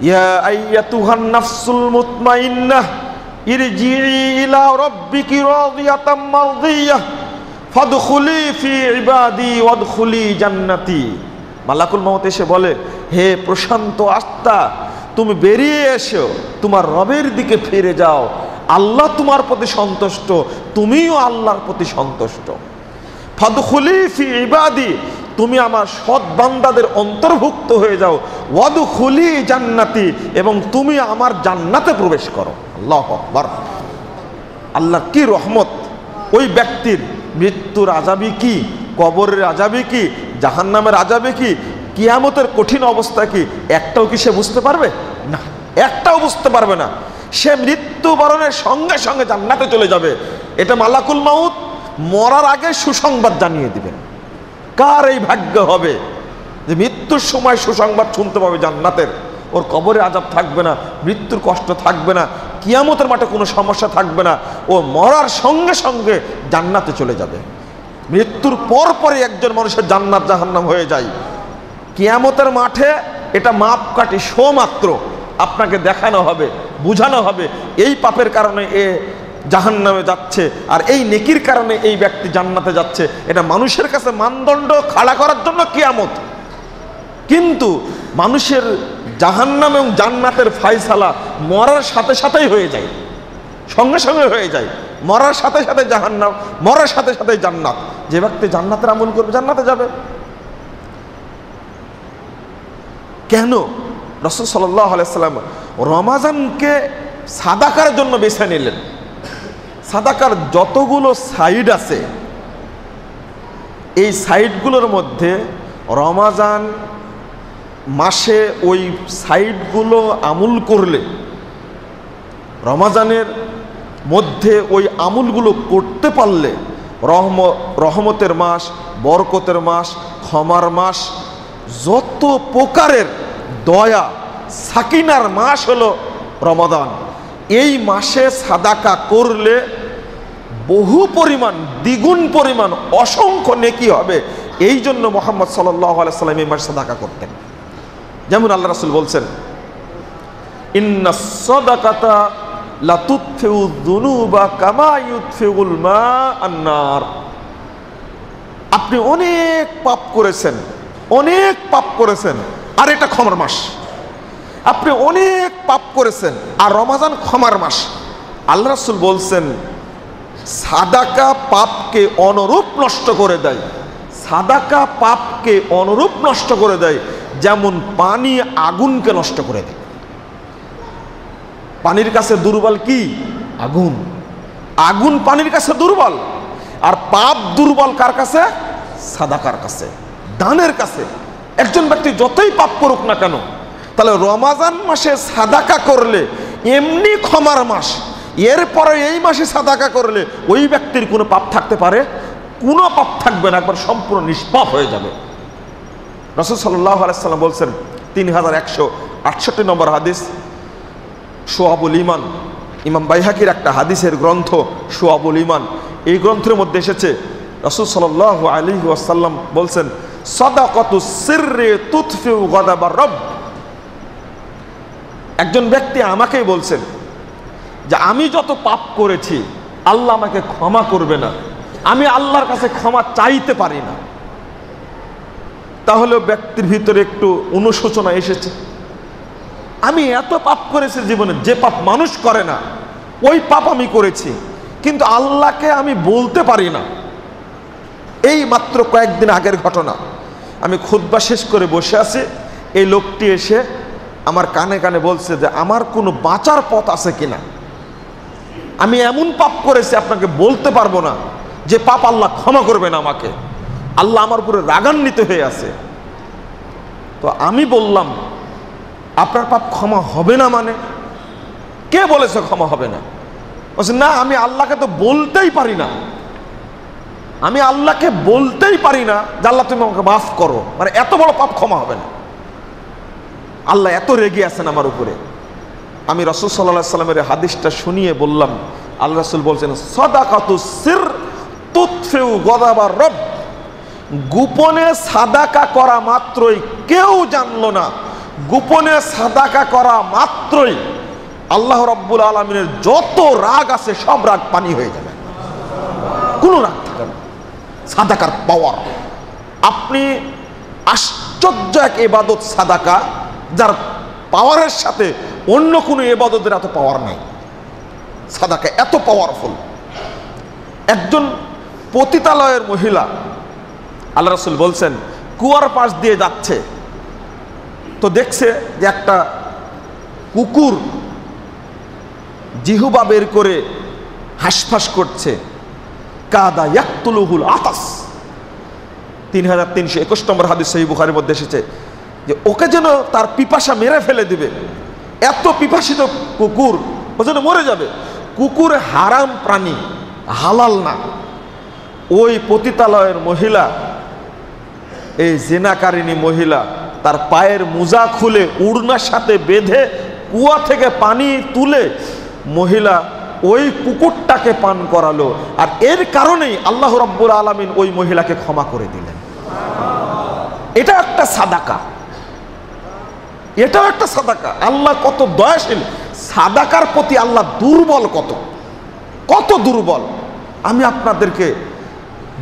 ইয়া আইয়াতুহান নাফসুল মুতমাইন্নাহ ইরজিই ইলা রাব্বিকি রাদিয়াতাম মারদিয়াহ ফাদখুলি ফি ইবাদি ওয়াদখুলি জান্নাতি। মালাকুল মাউত এসে বলে, হে প্রশান্ত আত্মা, তুমি বেরিয়ে এসো, তোমার রবের দিকে ফিরে যাও, আল্লাহ তোমার প্রতি সন্তুষ্ট, তুমিও আল্লাহর প্রতি সন্তুষ্ট। ফাদখুলি ফি ইবাদি, তুমি আমার সৎ বান্দাদের অন্তর্ভুক্ত হয়ে যাও। ওয়াদখুলি জান্নাতি, এবং তুমি আমার জান্নাতে প্রবেশ করো। আল্লাহু আকবার। আল্লাহর কি রহমত! ওই ব্যক্তির মৃত্যুর আযাবই কি, কবরের আযাবই কি, জাহান্নামের আযাবই কি, কিয়ামতের কঠিন অবস্থা কি, একটাও কি সে বুঝতে পারবে না? একটাও বুঝতে পারবে না। সে মৃত্যুবরণের সঙ্গে সঙ্গে জান্নাতে চলে যাবে। এটা মালাকুল মাউত মরার আগে সুসংবাদ জানিয়ে দিবেন। কার এই ভাগ্য হবে যে মৃত্যুর সময় সুসংবাদ শুনতে পাবে জান্নাতের? ওর কবরে আযাব থাকবে না, মৃত্যুর কষ্ট থাকবে না, কিয়ামতের মাঠে কোনো সমস্যা থাকবে না, ও মরার সঙ্গে সঙ্গে জান্নাতে চলে যাবে। মৃত্যুর পর পরই একজন মানুষের জান্নাত জাহান্নাম হয়ে যায়। কিয়ামতের মাঠে এটা মাপকাঠি শো মাত্র, আপনাকে দেখানো হবে, বুঝানো হবে এই পাপের কারণে এ জাহান্নামে যাচ্ছে, আর এই নেকির কারণে এই ব্যক্তি জান্নাতে যাচ্ছে। এটা মানুষের কাছে মানদণ্ড খাড়া করার জন্য কিয়ামত। কিন্তু মানুষের জাহান্নাম এবং জান্নাতের ফায়সালা মরার সাথে সাথেই হয়ে যায়, সঙ্গে সঙ্গে হয়ে যায়। মরার সাথে সাথে জাহান্নাম, মরার সাথে সাথে জান্নাত। যে ব্যক্তি জান্নাতের আমল করবে জান্নাতে যাবে। কেন? রাসূল সাল্লাল্লাহু আলাইহি সাল্লাম রমাজানকে সাদাকার জন্য বেছে নিলেন। সাদাকার যতগুলো সাইড আছে, এই সাইডগুলোর মধ্যে রমাজান মাসে ওই সাইডগুলো আমল করলে, রমাজানের মধ্যে ওই আমলগুলো করতে পারলে রহমতের মাস, বরকতের মাস, ক্ষমার মাস, যত প্রকারের দয়া সাকিনার মাস হলো রমাদান। এই মাসে সাদাকা করলে বহু পরিমাণ, দ্বিগুণ পরিমাণ, অসংখ্য নেকি হবে। এই জন্য মুহাম্মদ সাল্লাল্লাহু আলাইহি সাল্লাম এই মাসে সাদাকা করতেন। যেমন আল্লাহ রাসূল বলছেন, ইন্নাস সাদাকাতা লা তুতফিউ যুনুবা কামা ইউতফিউল মা আন-নার। আপনি অনেক পাপ করেছেন, অনেক পাপ করেছেন, আর এটা ক্ষমার মাস। আপনি অনেক পাপ করেছেন, আর রমাজান ক্ষমার মাস। আল্লাহ রাসূল বলছেন, সাদাকা পাপকে অনুরূপ নষ্ট করে দেয়। সাদাকা পাপকে অনুরূপ নষ্ট করে দেয়, যেমন পানি আগুনকে নষ্ট করে দেয়। পানির কাছে দুর্বল কি? আগুন। আগুন পানির কাছে দুর্বল। আর পাপ দুর্বল কার কাছে? সাদাকার কাছে, দানের কাছে। একজন ব্যক্তি যতই পাপ করুক না কেন, তাহলে রমাজান মাসে সাদাকা করলে এমনি ক্ষমার মাস, এরপরে এই মাসে সাদাকা করলে ওই ব্যক্তির কোনো পাপ থাকতে পারে? কোনো পাপ থাকবে না, একবার সম্পূর্ণ নিষ্পাপ হয়ে যাবে। রাসূল সাল্লাল্লাহু আলাইহি সাল্লাম বলছেন, 3168 নম্বর হাদিস, শুআবুল ঈমান, ইমাম বাইহাকির একটা হাদিসের গ্রন্থ শুআবুল ঈমান। এই গ্রন্থের মধ্যে এসেছে, রাসূল সাল্লাল্লাহু আলাইহি ওয়াসাল্লাম বলছেন, সাদাকাতুস সিররি তুতফিউ গাদাবার রব। একজন ব্যক্তি আমাকেই বলছেন যে আমি যত পাপ করেছি আল্লাহ আমাকে ক্ষমা করবে না, আমি আল্লাহর কাছে ক্ষমা চাইতে পারি না। তাহলে ব্যক্তির ভিতরে একটু অনুশোচনা এসেছে। আমি এত পাপ করেছি জীবনে, যে পাপ মানুষ করে না ওই পাপ আমি করেছি, কিন্তু আল্লাহকে আমি বলতে পারি না। এই মাত্র কয়েকদিন আগের ঘটনা। আমি খুতবা শেষ করে বসে আছি, এই লোকটি এসে আমার কানে কানে বলছে যে আমার কোনো বাঁচার পথ আছে কিনা। আমি এমন পাপ করেছি আপনাকে বলতে পারবো না, যে পাপ আল্লাহ ক্ষমা করবে না আমাকে, আল্লাহ আমার উপরে রাগান্বিত হয়ে আছে। তো আমি বললাম, আপনার পাপ ক্ষমা হবে না মানে? কে বলেছে ক্ষমা হবে না? বলছে না, আমি আল্লাহকে তো বলতেই পারি না, আমি আল্লাহকে বলতেই পারি না যে আল্লাহ তুমি আমাকে মাফ করো, মানে এত বড় পাপ ক্ষমা হবে না। আল্লাহ এত রেগে আছেন আমার উপরে। আমি রাসূল সাল্লাল্লাহু আলাইহি সাল্লামের হাদিসটা শুনিয়ে বললাম, আল্লাহ রাসূল বলছেন সাদাকাতুস সির তুতফিউ গযাবার রব। গোপনে সাদাকা করা মাত্রই, কেউ জানলো না, গোপনে সাদাকা করা মাত্রই আল্লাহ রাব্বুল আলামিনের যত রাগ আছে সব রাগ পানি হয়ে যাবে, কোনো রাগ থাকে না। সাদাকার পাওয়ার, আপনি আশ্চর্য এক ইবাদত সাদাকা, যার পাওয়ারের সাথে অন্য কোনো ইবাদতের এত পাওয়ার নাই। সাদাকা এত পাওয়ারফুল। একজন পতিতালয়ের মহিলা, আল্লাহ রাসূল বলছেন, কুয়ার পাশ দিয়ে যাচ্ছে, তো দেখছে যে একটা কুকুর জিহ্বা বের করে হাঁসফাঁস করছে। কাদা ইয়াকতুলুহুল আতাস, 3321 নম্বর হাদিস সহিহ বুখারীর মধ্যে এসেছে যে ওকে যেন তার পিপাসা মেরে ফেলে দিবে, এত পিপাসিত কুকুর, ও যেন মরে যাবে। কুকুর হারাম প্রাণী, হালাল না। ওই পতিতালয়ের মহিলা, এই জিনাকারিনী মহিলা, তার পায়ের মোজা খুলে উড়নার সাথে বেঁধে কুয়া থেকে পানি তুলে মহিলা ওই কুকুরটাকে পান করালো। আর এর কারণেই আল্লাহ রাব্বুল আলামিন ওই মহিলাকে ক্ষমা করে দিলেন। এটা একটা সাদাকা, এটাও একটা সাদাকা। আল্লাহ কত দয়াশীল, সাদাকার প্রতি আল্লাহ দুর্বল, কত কত দুর্বল। আমি আপনাদেরকে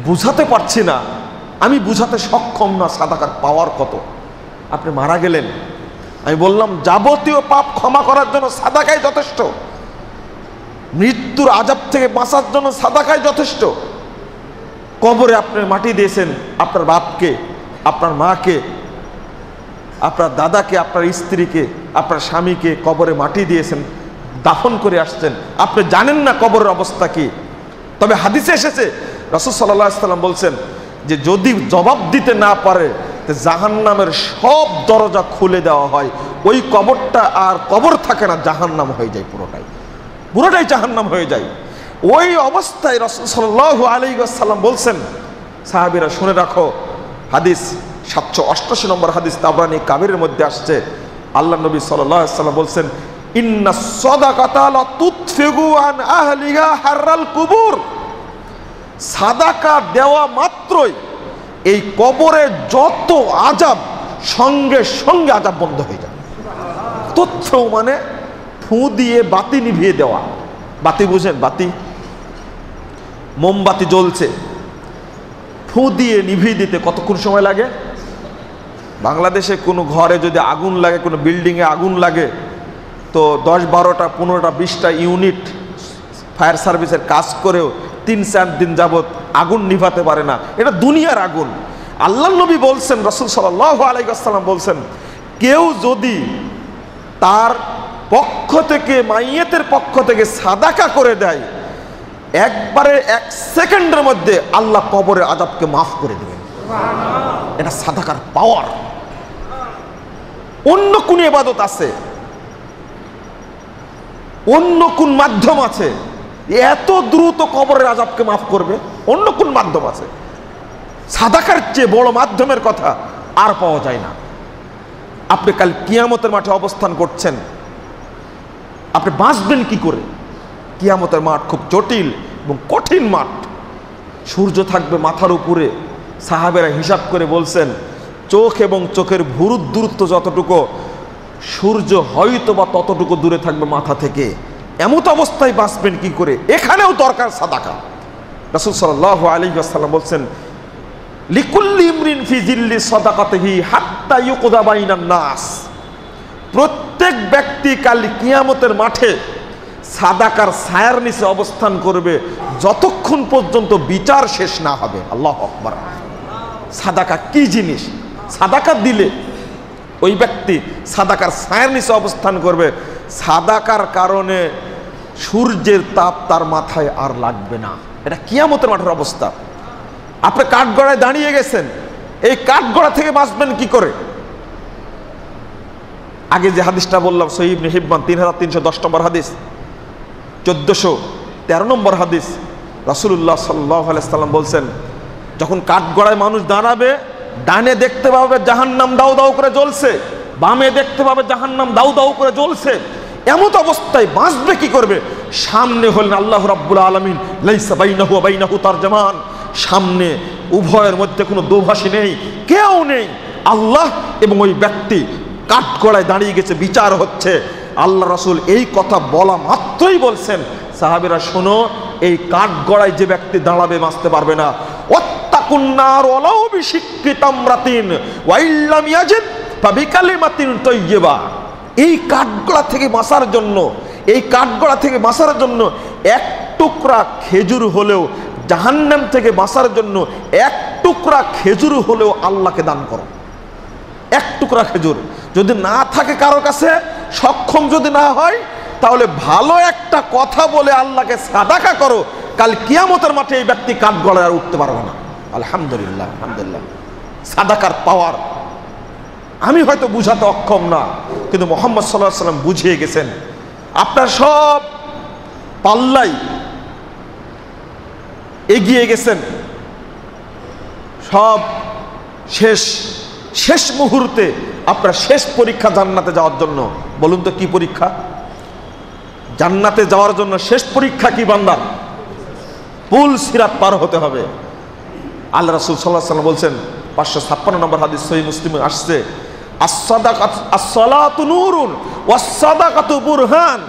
বুঝাতে পারছি না, আমি বুঝাতে সক্ষম না সাদাকার পাওয়ার কত। আপনি মারা গেলেন, আমি বললাম যাবতীয় পাপ ক্ষমা করার জন্য সাদাকাই যথেষ্ট। মৃত্যুর আযাব থেকে বাঁচার জন্য সাদাকাই যথেষ্ট। কবরে আপনি মাটি দিয়েছেন, আপনার বাপকে, আপনার মাকে, আপনার দাদাকে, আপনার স্ত্রীকে, আপনার স্বামীকে কবরে মাটি দিয়েছেন, দাফন করে আসছেন, আপনি জানেন না কবরের অবস্থা কি। তবে হাদিসে এসেছে, রাসূল সাল্লাল্লাহু আলাইহি ওয়াসাল্লাম বলছেন যে যদি জবাব দিতে না পারে জাহান্নামের সব দরজা খুলে দেওয়া হয়, ওই কবরটা আর কবর থাকে না, জাহান্নাম হয়ে যায়, পুরোটাই জাহান্নাম হয়ে যায়। ওই অবস্থায় রাসূল সাল্লাল্লাহু আলাইহি ওয়াসাল্লাম বলছেন, সাহাবীরা শুনে রাখো, হাদিস 788 নম্বর হাদিস তাবরানী কাবিরের মধ্যে আসছে, আল্লাহ নবী সাল্লাল্লাহু আলাইহি ওয়াসাল্লাম বলছেন, ইন্নাস সাদাকাতা লা তুতফিগু আন আহলিহা হাররাল কুবুর। সাদাকা দেওয়া মাত্রই এই কবরে যত আযাব সঙ্গে সঙ্গে আযাব বন্ধ হয়ে যাবে। তুতফ মানে ফু দিয়ে বাতি নিভিয়ে দেওয়া। বাতি বুঝেন? বাতি, মোমবাতি জ্বলছে, ফু দিয়ে নিভিয়ে দিতে কতক্ষণ সময় লাগে? বাংলাদেশে কোনো ঘরে যদি আগুন লাগে, কোনো বিল্ডিংয়ে আগুন লাগে, তো 10, 12টা, 15টা, 20টা ইউনিট ফায়ার সার্ভিসের কাজ করেও 3-4 দিন যাবত আগুন নিভাতে পারে না। এটা দুনিয়ার আগুন। আল্লাহ নবী বলছেন, রাসূল সাল্লাল্লাহু আলাইহি ওয়াসাল্লাম বলছেন, কেউ যদি তার পক্ষ থেকে, মাইয়েতের পক্ষ থেকে সাদাকা করে দেয়, একবারে 1 সেকেন্ডের মধ্যে আল্লাহ কবরের আযাবকে মাফ করে দেবেন। এটা সাদাকার পাওয়ার। অন্য কোন ইবাদত আছে, অন্য কোন মাধ্যম আছে এত দ্রুত কবরের আযাবকে মাফ করবে? অন্য কোন মাধ্যম আছে? সাদাকার চেয়ে বড় মাধ্যমের কথা আর পাওয়া যায় না। আপনি কাল কিয়ামতের মাঠে অবস্থান করছেন, আপনি বাঁচবেন কি করে? কিয়ামতের মাঠ খুব জটিল এবং কঠিন মাঠ। সূর্য থাকবে মাথার উপরে। সাহাবেরা হিসাব করে বলছেন, চোখ এবং চোখের ভুরুর দূরত্ব যতটুকু, সূর্য হয়তো বা ততটুকু দূরে থাকবে মাথা থেকে। এমত অবস্থায় বাঁচবেন কি করে? এখানেও দরকার সাদাকা। রাসূল সাল্লাল্লাহু আলাইহি ওয়াসাল্লাম বলছেন, লিকুল্লি ইমরিন ফি জিল্লি সাদাকাতিহি হাত্তা ইউকদা বাইনান নাস। প্রত্যেক ব্যক্তি কাল কিয়ামতের মাঠে সাদাকার ছায়ার নিচে অবস্থান করবে যতক্ষণ পর্যন্ত বিচার শেষ না হবে। আল্লাহু আকবার। সাদাকা কি জিনিস? সাদাকা দিলে ওই ব্যক্তি সাদাকার ছায়ার নিচে অবস্থান করবে। সাদাকার কারণে সূর্যের তাপ তার মাথায় আর লাগবে না। এটা কিয়ামতের মাঠের অবস্থা। আপনি কাঠগড়ায় দাঁড়িয়ে গেছেন, এই কাঠগড়া থেকে বাঁচবেন কি করে? আগে যে হাদিসটা বললাম, সহিহ ইবনে হিব্বান 3310 নম্বর হাদিস, 1413 নম্বর হাদিস, রাসূলুল্লাহ সাল্লাল্লাহু আলাইহি ওয়াসাল্লাম বলছেন, যখন কাঠগড়ায় মানুষ দাঁড়াবে, ডানে দেখতে পাবে জাহান্নাম দাউ দাউ করে জ্বলছে, বামে দেখতে পাবে জাহান্নাম দাউ দাউ করে জ্বলছে, এমত অবস্থায় বাঁচবে কি করবে? সামনে হলেন আল্লাহ রাব্বুল আলামিন, লাইসা বাইনাহু ওয়া বাইনাহু তারজামান, সামনে উভয়ের মধ্যে কোনো দোভাষী নেই, কেউ নেই। আল্লাহ এবং ওই ব্যক্তি কাঠগড়ায় দাঁড়িয়ে গেছে, বিচার হচ্ছে। আল্লাহ রাসূল এই কথা বলা মাত্রই বলছেন, সাহাবীরা শোনো, এই কাঠগড়ায় যে ব্যক্তি দাঁড়াবে বাঁচতে পারবে না। ওয়াত্তাকুন নার ওয়ালাউ বিশিক্কি তামরাতিন ওয়া ইল্লাম ইয়াজিদ ফাবিকালিমাতিন তাইয়্যিবা। এই কাঠগড়া থেকে বাঁচার জন্য, এই কাঠগড়া থেকে বাঁচার জন্য এক টুকরা খেজুর হলেও, জাহান্নাম থেকে বাঁচার জন্য এক টুকরা খেজুর হলেও আল্লাহকে দান করো। এক টুকরা খেজুর যদি না থাকে কারো কাছে, সক্ষম যদি না হয়, তাহলে ভালো একটা কথা বলে আল্লাহকে সাদাকা করো। কাল কিয়ামতের মাঠে এই ব্যক্তি কাঠগড়ায় আর উঠতে পারবে না। আলহামদুলিল্লাহ, আলহামদুলিল্লাহ। সাদাকার পাওয়ার আমি হয়তো বুঝাতে অক্ষম না, কিন্তু মুহাম্মদ সাল্লাল্লাহু আলাইহি ওয়াসাল্লাম বুঝিয়ে গেছেন। আপনার সব পাল্লাই এগিয়ে গেছেন, সব শেষ শেষ মুহূর্তে আপনার শেষ পরীক্ষা জান্নাতে যাওয়ার জন্য। বলুন তো কি পরীক্ষা? জান্নাতে যাওয়ার জন্য শেষ পরীক্ষা কি বান্দা? পুল সিরাত পার হতে হবে। আল্লাহ রাসূল সাল্লাল্লাহু আলাইহি ওয়াসাল্লাম বলছেন, 556 নম্বর হাদিস সহিহ মুসলিমে আসছে, as-সালাতু নূরুন ওয়াস-সাদাকাতু বুরহান।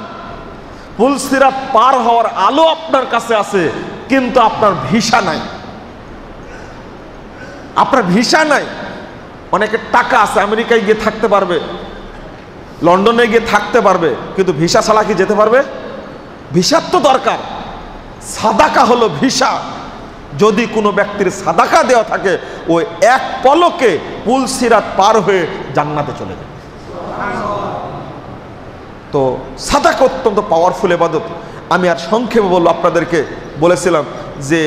পুল সিরাত পার হওয়ার আলো আপনার কাছে আছে, কিন্তু আপনার ভিসা নাই। আপনার ভিসা নাই। অনেকের টাকা আছে, আমেরিকায় গিয়ে থাকতে পারবে, লন্ডনে গিয়ে থাকতে পারবে, কিন্তু ভিসা ছাড়া কি যেতে পারবে? ভিসার তো দরকার। সাদাকা হলো ভিসা। যদি কোনো ব্যক্তির সাদাকা দেওয়া থাকে, ওই এক পলকে পুল সিরাত পার হয়ে জান্নাতে চলে যায়। তো সাদাকা অত্যন্ত পাওয়ারফুল ইবাদত। আমি আর সংক্ষেপে বলবো, আপনাদেরকে বলেছিলাম যে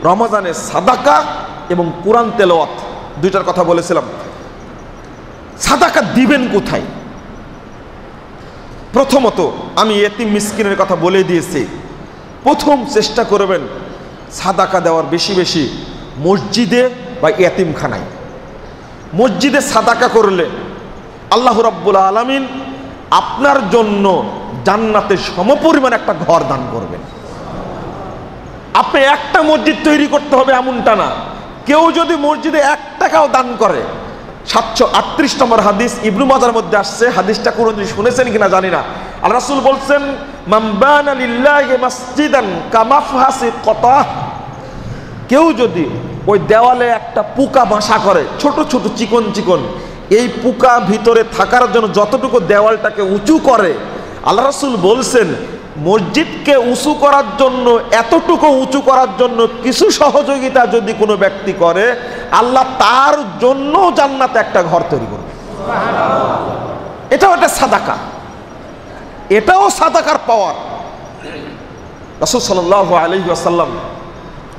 রমজানে সাদাকা এবং কোরআন তেলাওয়াত দুইটার কথা বলেছিলাম। সাদাকা দিবেন কোথায়? প্রথমত আমি এতিম মিসকিনের কথা বলে দিয়েছি। প্রথম চেষ্টা করবেন সাদাকা দেওয়ার বেশি বেশি মসজিদে বা এতিমখানায়। মসজিদে সাদাকা করলে আল্লাহ রাব্বুল আলামিন আপনার জন্য জান্নাতে সমপরিমাণ একটা ঘর দান করবেন। আপনি একটা মসজিদ তৈরি করতে হবে এমনটা না। কেউ যদি মসজিদে 1 টাকাও দান করে, 738 নম্বর হাদিস ইবনু মাজার মধ্যে আসছে, হাদিসটা কোনদিন শুনেছেন কিনা জানি না। আল্লাহ রাসূল বলছেন, মান বানা লিল্লাহি মাসজিদান কামাফহাসি কতাহ। কেউ যদি ওই দেওয়ালে একটা পোকা বাসা করে, ছোট ছোট চিকন চিকন, এই পোকা ভিতরে থাকার জন্য যতটুকু দেওয়ালটাকে উঁচু করে, আল্লাহ রাসূল বলছেন মসজিদকে উঁচু করার জন্য, এতটুকু উঁচু করার জন্য কিছু সহযোগিতা যদি কোনো ব্যক্তি করে, আল্লাহ তার জন্য জান্নাতে একটা ঘর তৈরি করবে। এটাও একটা সাদাকা, এটাও সাদাকার পাওয়ার। রাসূল সাল্লাল্লাহু আলাইহি ওয়াসাল্লাম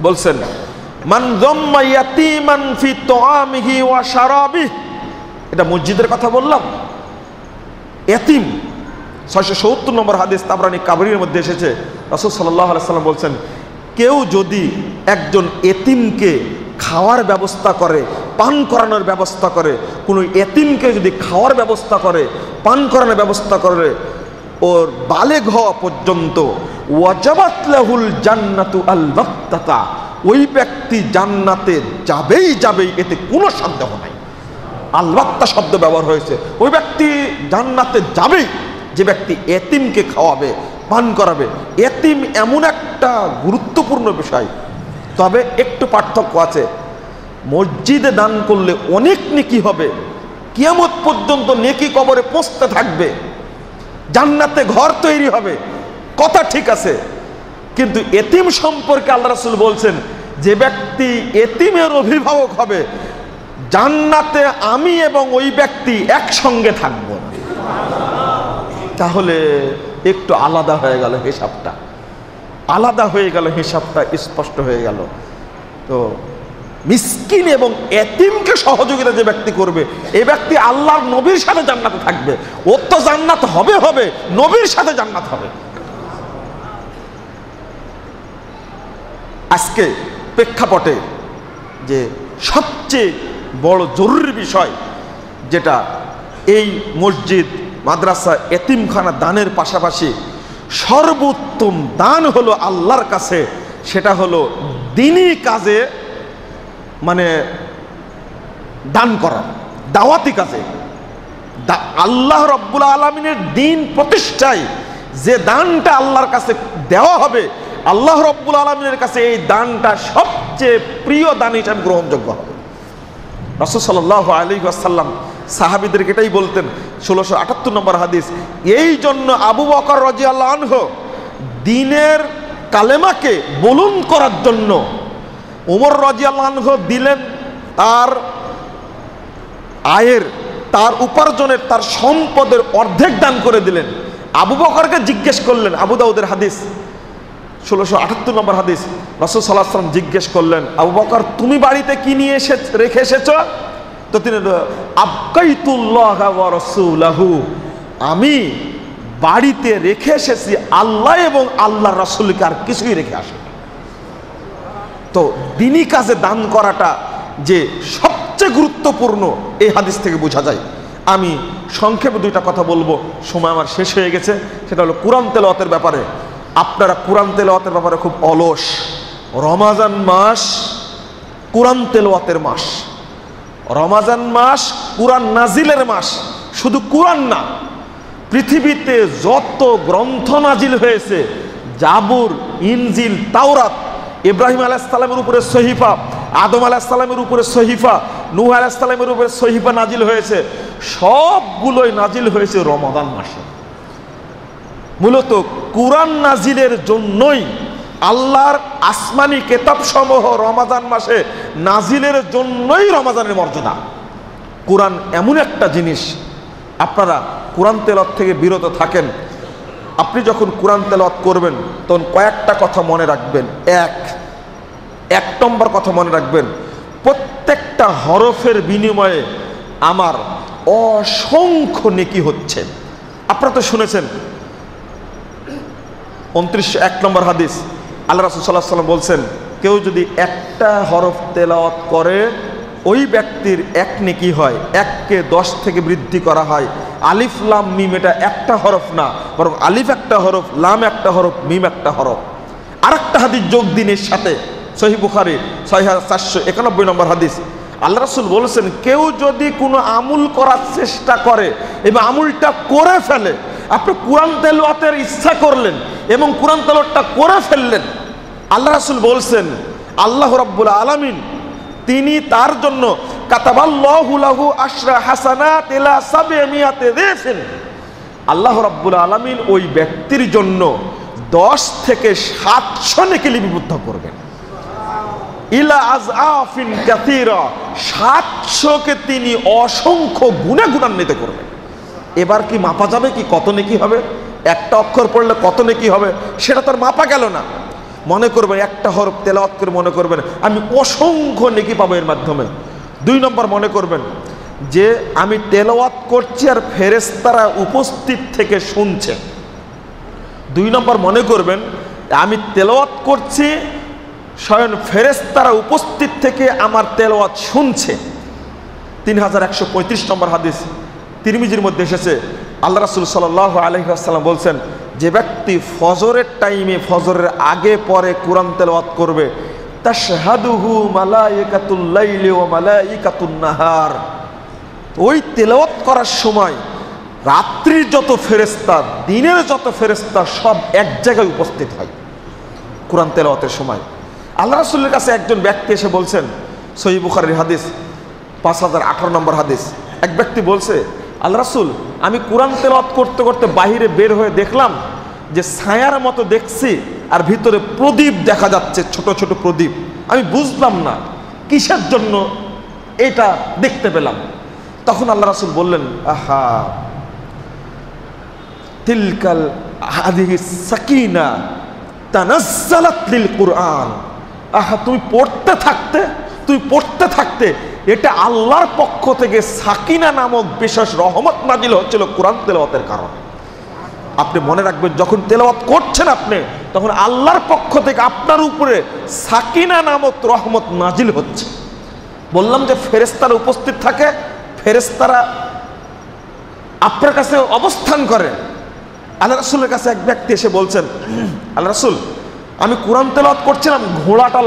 বলছেন, মান যাম্মা ইয়াতীমান ফি তুআমিহি ওয়া শারাবিহি। এটা মসজিদের কথা বললাম। এতিম 670 নম্বর হাদিস তাবরানী কাবরির মধ্যে এসেছে। রাসূল সাল্লাল্লাহু আলাইহি ওয়াসাল্লাম বলছেন, কেউ যদি একজন এতিমকে খাওয়ার ব্যবস্থা করে, পান করানোর ব্যবস্থা করে, কোনো এতিমকে যদি খাওয়ার ব্যবস্থা করে, পান করানোর ব্যবস্থা করে, ওর বালেগ হওয়া পর্যন্ত, ওয়াজাবাত লাহুল জান্নাতু আল বাত্তাতা, ওই ব্যক্তি জান্নাতে যাবেই যাবেই, এতে কোনো সন্দেহ নাই। আল বাত্তা শব্দ ব্যবহার হয়েছে। ওই ব্যক্তি জান্নাতে যাবেই, যে ব্যক্তি এতিমকে খাওয়াবে, পান করাবে। এতিম এমন একটা গুরুত্বপূর্ণ বিষয়, তবে একটু পার্থক্য আছে। মসজিদে দান করলে অনেক নেকি হবে, কিয়ামত পর্যন্ত নেকি কবরে পৌঁছতে থাকবে, জান্নাতে ঘর তৈরি হবে, কথা ঠিক আছে। কিন্তু এতিম সম্পর্কে আল্লাহ রাসূল বলছেন, যে ব্যক্তি এতিমের অভিভাবক হবে, জান্নাতে আমি এবং ওই ব্যক্তি একসঙ্গে থাকব না। তাহলে একটু আলাদা হয়ে গেল হিসাবটা, আলাদা হয়ে গেল হিসাবটা, স্পষ্ট হয়ে গেল। তো মিসকিন এবং এতিমকে সহযোগিতা যে ব্যক্তি করবে, এই ব্যক্তি আল্লাহর নবীর সাথে জান্নাতে থাকবে। ওর তো জান্নাত হবে হবে, নবীর সাথে জান্নাত হবে। আজকে প্রেক্ষাপটে যে সবচেয়ে বড় জরুরি বিষয়, যেটা এই মসজিদ, মাদ্রাসা, এতিমখানা দানের পাশাপাশি সর্বোত্তম দান হলো আল্লাহর কাছে, সেটা হলো দ্বীনি কাজে মানে দান করা, দাওয়াতি কাজে। আল্লাহ রাব্বুল আলামিনের দ্বীন প্রতিষ্ঠায় যে দানটা আল্লাহর কাছে দেওয়া হবে, আল্লাহ রাব্বুল আলামিনের কাছে এই দানটা সবচেয়ে প্রিয় দান হিসেবে গ্রহণযোগ্য হবে। রাসূল সাল্লাল্লাহু আলাইহি ওয়াসাল্লাম সাহাবীদেরকে এটাই বলতেন, 1678 নম্বর হাদিস। এই জন্য আবু বকর রাদিয়াল্লাহু আনহু দ্বীনের কালেমাকে বুলন্দ করার জন্য ওমর রাদিয়াল্লাহু আনহু দিলেন তার আয়ের, তার উপার্জনের, তার সম্পদের অর্ধেক দান করে দিলেন। আবু বকরকে জিজ্ঞেস করলেন, আবু দাউদের হাদিস 1678 নম্বর হাদিস, রাসূল সাল্লাল্লাহু আলাইহি ওয়াসাল্লাম জিজ্ঞেস করলেন, আবু বকর তুমি বাড়িতে কি নিয়ে রেখে এসেছো? তো তিনি আবকাইতুল্লাহ ওয়া রাসূলাহু, আমি বাড়িতে রেখে এসেছি আল্লাহ এবং আল্লাহর রাসূলকে, আর কিছুই রেখে আসি। তো দ্বীনি কাজে দান করাটা যে সবচেয়ে গুরুত্বপূর্ণ এই হাদিস থেকে বোঝা যায়। আমি সংক্ষেপে দুইটা কথা বলবো, সময় আমার শেষ হয়ে গেছে। সেটা হলো কোরআন তেলাওয়াতের ব্যাপারে। আপনারা কোরআন তেলাওয়াতের ব্যাপারে খুব অলস। রমাজান মাস কোরআন তেলাওয়াতের মাস, রমাজান মাস কোরআন নাজিলের মাস। শুধু কোরআন না, পৃথিবীতে যত গ্রন্থ নাজিল হয়েছে, জাবুর, ইনজিল, তাওরাত, ইব্রাহিম আলাইহিস সালামের উপরে সহিফা, আদম আলাইহিস সালামের উপরে সহিফা, নূহ আলাইহিস সালামের উপরে সহিফা নাজিল হয়েছে, সবগুলোই নাজিল হয়েছে রমাদান মাসে। মূলত কোরআন নাজিলের জন্যই আল্লাহর আসমানি কিতাব সমূহ রমাদান মাসে নাজিলের জন্যই রমাদানের মর্যাদা। কোরআন এমন একটা জিনিস, আপনারা কোরআন তেলাওয়াত থেকে বিরত থাকেন। আপনি যখন কোরআন তেলাওয়াত করবেন তখন কয়েকটা কথা মনে রাখবেন। এক নম্বর কথা মনে রাখবেন, প্রত্যেকটা হরফের বিনিময়ে আমার অসংখ্য নেকি হচ্ছে। আপনারা তো শুনেছেন 2901 নম্বর হাদিস, আল্লাহ রাসূল সাল্লাল্লাহু আলাইহি ওয়াসাল্লাম বলছেন, কেউ যদি একটা হরফ তেলাওয়াত করে ওই ব্যক্তির এক নেকি হয়, 1কে 10 থেকে বৃদ্ধি করা হয়। আলিফ লাম মিম এটা একটা হরফ না, বরং আলিফ একটা হরফ, লাম একটা হরফ, মিম একটা হরফ। আরেকটা হাদিস যোগ দিন এর সাথে, সহিহ বুখারী 6491 নম্বর হাদিস, আল্লাহ রাসূল বলেছেন, কেউ যদি কোনো আমল করার চেষ্টা করে এবং আমলটা করে ফেলে, আপনি কোরআন তেলাওয়াতের ইচ্ছা করলেন এবং কোরআন তেলাওয়াতটা করে ফেললেন, আল্লাহ রাসূল বলছেন আল্লাহ রাব্বুল আলামিন তিনি তার জন্য কাতাবাল্লাহু লাহু আশরা হাসানাত ইলা 700 দিফিন, আল্লাহ রাব্বুল আলামিন ওই ব্যক্তির জন্য 10 থেকে 700 নেকি লিপিবদ্ধ করবেন। ইলা আযআফিন কাসীরা, 700কে তিনি অসংখ্য গুণে গুণান্বিত করবেন। এবার কি মাপা যাবে কি কত নেকি হবে? একটা অক্ষর পড়লে কত নেকি হবে সেটা তো আর মাপা গেল না। মনে করবেন একটা হরফ তেলাওয়াত করে মনে করবেন আমি অসংখ্য নেকি পাবো এর মাধ্যমে। 2 নম্বর মনে করবেন যে আমি তেলাওয়াত করছি আর ফেরেশতারা উপস্থিত থেকে শুনছে। 2 নম্বর মনে করবেন আমি তেলাওয়াত করছি, স্বয়ং ফেরেশতারা উপস্থিত থেকে আমার তেলাওয়াত শুনছে। 3135 নম্বর হাদিস তিরমিজির মধ্যে এসেছে, আল্লাহ রাসূল সাল্লাল্লাহু আলাইহি ওয়াসাল্লাম বলছেন, যে ব্যক্তি ফজরের টাইমে, ফজরের আগে পরে কোরআন তেলাওয়াত করবে, তাশহাদুহু মালায়েকাতুল লাইলি ওয়া মালায়েকাতুন নাহার, ওই তেলাওয়াত করার সময় রাত্রির যত ফেরেশতা, দিনের যত ফেরেশতা সব এক জায়গায় উপস্থিত হয় কোরআন তেলাওয়াতের সময়। আল্লাহ রাসূলের কাছে একজন ব্যক্তি এসে বলছেন, সহিহ বুখারীর হাদিস 5018 নম্বর হাদিস, এক ব্যক্তি বলছে, আল্লাহ রাসূল আমি কোরআন তেলাওয়াত করতে করতে বাহিরে বের হয়ে দেখলাম যে ছায়ার মতো দেখছি আর ভিতরে প্রদীপ দেখা যাচ্ছে, ছোট ছোট প্রদীপ। আমি বুঝলাম না কিসের জন্য এটা দেখতে পেলাম। তখন আল্লাহ রাসূল বললেন, আহা তিলকাল হাদিহি সাকিনা তানাজ্জালাত লিল কুরআন, আহা তুমি পড়তে থাকতে এটা আল্লাহর পক্ষ থেকে সাকিনা নামক বিশেষ রহমত নাজিল হচ্ছিল কোরআন তেলাওয়াতের কারণে। আপনি মনে রাখবেন, যখন তেলাওয়াত করছেন আপনি, তখন আল্লাহর পক্ষ থেকে আপনার উপরে সাকিনা নামক রহমত নাজিল হচ্ছে। বললাম যে ফেরেশতারা উপস্থিত থাকে, ফেরেশতারা আপনার কাছে অবস্থান করে। আল্লাহ রাসূলের কাছে এক ব্যক্তি এসে বলছেন, আল্লাহ রাসূল, আমি কোরআন তেলাওয়াত করছিলাম, ঘোড়াটা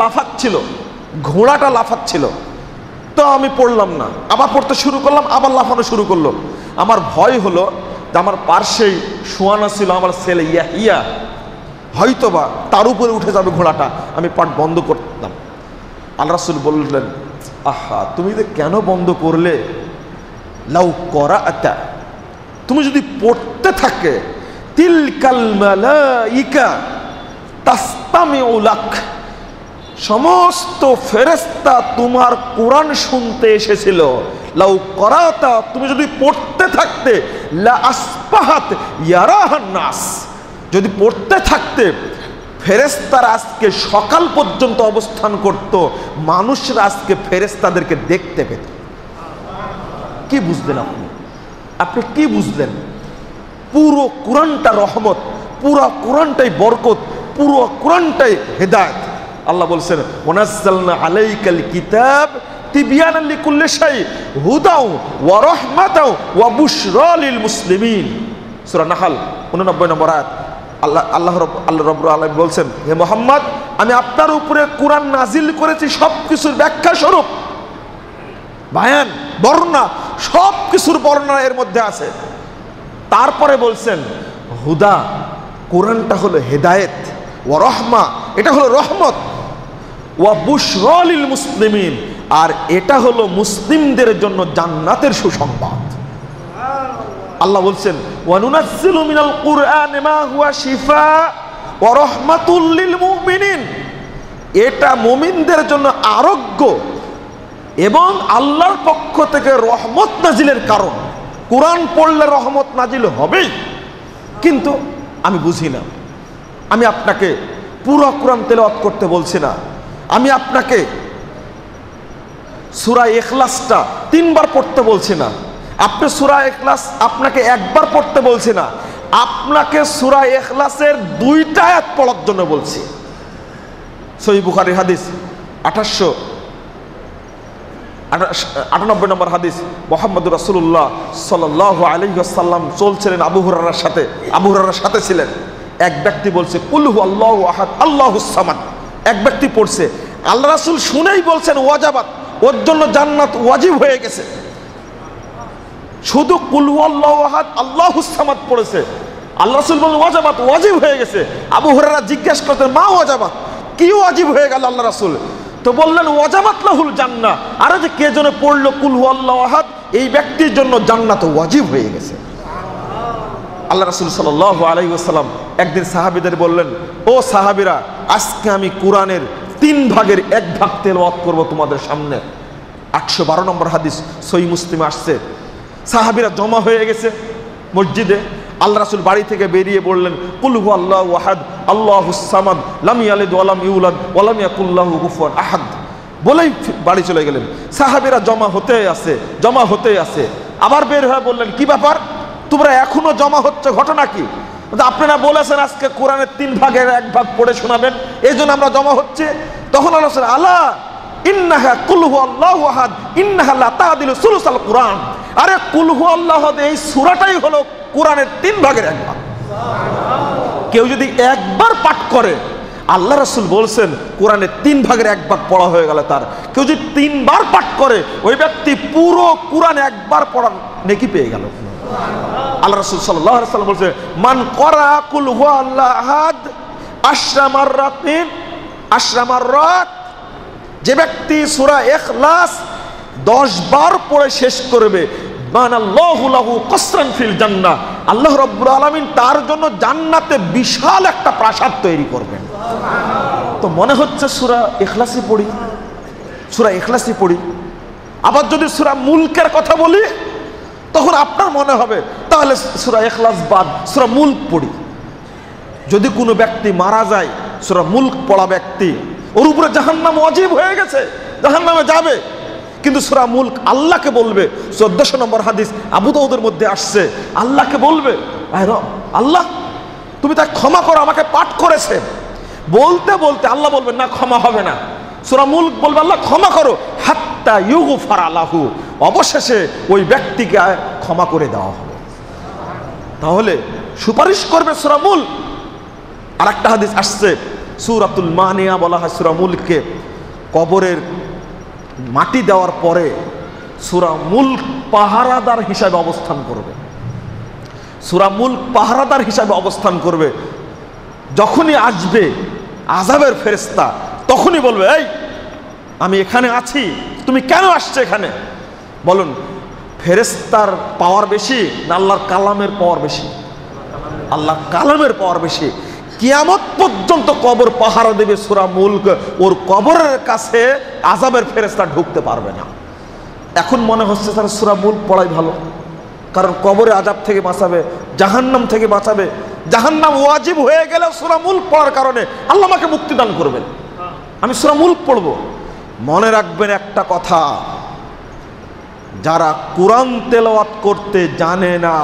লাফাচ্ছিল, তো আমি পড়লাম না, আবার পড়তে শুরু করলাম, আবার লাফানো শুরু করলো। আমার ভয় হলো যে আমার পার্শ্বেই শোয়ানো ছিল আমার ছেলে ইয়াহিয়া, হয়তোবা তার উপরে উঠে যাবে ঘোড়াটা, আমি পাঠ বন্ধ করতাম। আল্লাহ রাসূল বললেন, আহা, তুমি যে কেন বন্ধ করলে? লাউ করাআতা, তুমি যদি পড়তে থাকে, তিলকাল মালাইকা তাসতামিউ লাক, সমস্ত ফেরেশতা তোমার কোরআন শুনতে এসেছিল। লাউ করাতা, তুমি যদি পড়তে থাকতে, লা আসবাহাত ইয়ারাহান নাস, যদি পড়তে থাকতে ফেরেশতারা আজকে সকাল পর্যন্ত অবস্থান করত, মানুষরা আজকে ফেরেশতাদেরকে দেখতে পেত। কি বুঝলেন আপনি কি বুঝলেন? পুরো কোরআনটা রহমত, পুরো কোরআনটাই বরকত, পুরো কোরআনটাই হেদায়েত। আল্লাহ বলছেন, ওয়ানাজ্জালনা আলাইকাল কিতাব তিবয়ানাল লিকুল্লি শাই হুদাও ওয়া রাহমাতাও ওয়া বুশরা লিল মুসলিমিন। সূরা নাহল 89 নম্বর আয়াত। আল্লাহ রাব্বুল আলামিন বলছেন, হে মুহাম্মদ, আমি আপনার উপরে কোরআন নাজিল করেছি সবকিছুর ব্যাখ্যা স্বরূপ, বায়ান, বর্ণনা, সবকিছুর বর্ণনা এর মধ্যে আছে। তারপরে বলছেন হুদা, কোরআনটা হলো হেদায়েত, ওয়া রহমা, এটা হলো রহমত, ওয়া বুশরা লিল মুসলিমিন, আর এটা হলো মুসলিমদের জন্য জান্নাতের সুসংবাদ। আল্লাহ বলছেন, ওয়া নুনাজ্জিলু মিনাল কুরআনি মা হুয়া শিফা ওয়া রাহমাতুল লিল মুমিনিন, এটা মুমিনদের জন্য আরোগ্য এবং আল্লাহর পক্ষ থেকে রহমত নাজিলের কারণ। কোরআন পড়লে রহমত নাজিল হবেই, কিন্তু আমি বুঝি না। আমি আপনাকে পুরো কোরআন তেলাওয়াত করতে বলছি না, আমি আপনাকে সূরা ইখলাসটা 3 বার পড়তে বলছি না, আপনি সূরা ইখলাস আপনাকে একবার পড়তে বলছি না, আপনাকে সূরা ইখলাসের 2টা আয়াত পড়ার জন্য বলছি। সহিহ বুখারীর হাদিস 898 নম্বর হাদিস, মুহাম্মদুর রাসূলুল্লাহ সাল্লাল্লাহু আলাইহি ওয়াসাল্লাম চলছিলেন আবু হুরায়রার সাথে ছিলেন। এক ব্যক্তি বলছে, কুল হু আল্লাহু আহাদ আল্লাহুস সামাদ। এক ব্যক্তি পড়ছে, আল্লাহ রাসূল শুনেই বলছেন ওয়াজাবাত, ওর জন্য জান্নাত ওয়াজিব হয়ে গেছে। শুধু কুল হু আল্লাহু আহাদ আল্লাহুস সামাদ পড়েছে, আল্লাহ রাসূল বললেন ওয়াজাবাত, ওয়াজিব হয়ে গেছে। আবু হুরায়রা জিজ্ঞেস করতেন, মা ওয়াজাবাত, কি ওয়াজিব হয়ে গেল আল্লাহ রাসূল? তো বললেন ওয়াজাবাত লাহুল জান্নাহ, আরে যে কে যেন পড়লো কুল হু আল্লাহু আহাদ, এই ব্যক্তির জন্য জান্নাত ওয়াজিব হয়ে গেছে। আল্লাহ রাসূল সাল্লাল্লাহু আলাইহি ওয়াসাল্লাম একদিন সাহাবীদের বললেন, ও সাহাবীরা, আজকে আমি কোরআনের 3 ভাগের 1 ভাগ তেলাওয়াত করব তোমাদের সামনে। 812 নম্বর হাদিস, সহিহ মুসলিমে আসছে। সাহাবীরা জমা হয়ে গেছে মসজিদে। আল্লাহ রাসূল বাড়ি থেকে বেরিয়ে বললেন, কুল হু আল্লাহু আহাদ আল্লাহুস সামাদ লাম ইয়ালিদ ওয়া লাম ইউলাদ ওয়া লাম ইয়াকুল লাহু কুফুয়ান আহাদ, বলেই বাড়ি চলে গেলেন। সাহাবীরা জমা হতে আছে। আবার বের হয়ে বললেন, কি ব্যাপার, তোমরা এখনো জমা হচ্ছে, ঘটনা কি? আপনারা বলেছেন আজকে কোরআনের 3 ভাগের 1 ভাগ পড়ে শোনাবেন, এই জন্য আমরা জমা হচ্ছে। তখন আল্লাহ বললেন, আলা ইন্নাহা কুল হু আল্লাহু আহাদ ইন্নাহা লা তাদিলু সুলুসাল কুরআন, আরে কুল হু আল্লাহু আহাদ এই সূরাটাই হলো কোরআনের 3 ভাগের 1 ভাগ। কেউ যদি একবার পাঠ করে, আল্লাহ রাসূল বলছেন কোরআনের 3 ভাগের 1 ভাগ পড়া হয়ে গেল তার। কেউ যদি 3 বার পাঠ করে, ওই ব্যক্তি পুরো কোরআন একবার পড়ার নেকি পেয়ে গেল। আল্লাহ রাসূল সাল্লাল্লাহু আলাইহি ওয়াসাল্লাম বলেছে, মান করা কুল হু আল্লাহু আহাদ আশরা মাররাত, যে ব্যক্তি সূরা ইখলাস 10 বার পড়ে শেষ করবে, বানাল্লাহু লাহু কসরান ফিল জান্নাহ, আল্লাহ রাব্বুল আলামিন তার জন্য জান্নাতে বিশাল একটা প্রাসাদ তৈরি করবেন। তো মনে হচ্ছে সূরা ইখলাসই পড়ি। আবার যদি সূরা মুলকের কথা বলি, তখন আপনার মনে হবে তাহলে সূরা ইখলাস বাদ, সূরা মুলক পড়ি। যদি কোনো ব্যক্তি মারা যায়, সূরা মুলক পড়া ব্যক্তি, ওর উপরে জাহান্নাম ওয়াজিব হয়ে গেছে, জাহান্নামে যাবে। কিন্তু সূরা মুলক আল্লাহকে বলবে, 1400 নম্বর হাদিস আবু দাউদের মধ্যে আসছে, আল্লাহকে বলবে, আল্লাহ তুমি তাকে ক্ষমা করো, আমাকে পাঠ করেছে। বলতে বলতে আল্লাহ বলবেন, না ক্ষমা হবে না। সূরা মুলক বলবে, আল্লাহ ক্ষমা করো, হাত্তা ইউগফারা লাহু, অবশেষে ওই ব্যক্তিকে ক্ষমা করে দেওয়া হবে। তাহলে সুপারিশ করবে সূরা মুল্ক। আর একটা হাদিস আসছে, সূরাতুল মানিয়া বলা হয় সূরা মুল্ককে। কবরের মাটি দেওয়ার পরে সূরা মুল্ক পাহারাদার হিসাবে অবস্থান করবে। সূরা মুল্ক পাহারাদার হিসাবে অবস্থান করবে। যখনই আসবে আযাবের ফেরেশতা, তখনই বলবে, এই আমি এখানে আছি, তুমি কেন আসছো এখানে? বলুন, ফেরেশতার পাওয়ার বেশি না আল্লাহর কালামের পাওয়ার বেশি? আল্লাহর কালামের পাওয়ার বেশি। কিয়ামত পর্যন্ত কবর পাহারা দেবে সূরা মুল্ক। ওর কবরের কাছে আযাবের ফেরেশতা ঢুকতে পারবে না। এখন মনে হচ্ছে স্যার সূরা মুল্ক পড়াই ভালো, কারণ কবরে আযাব থেকে বাঁচাবে, জাহান্নাম থেকে বাঁচাবে। জাহান্নাম ওয়াজিব হয়ে গেলেও সূরা মুল্ক পড়ার কারণে আল্লাহ আমাকে মুক্তি দান করবেন, আমি সূরা মুল্ক পড়ব। মনে রাখবেন একটা কথা, যারা কোরআন তেলাওয়াত করতে জানে না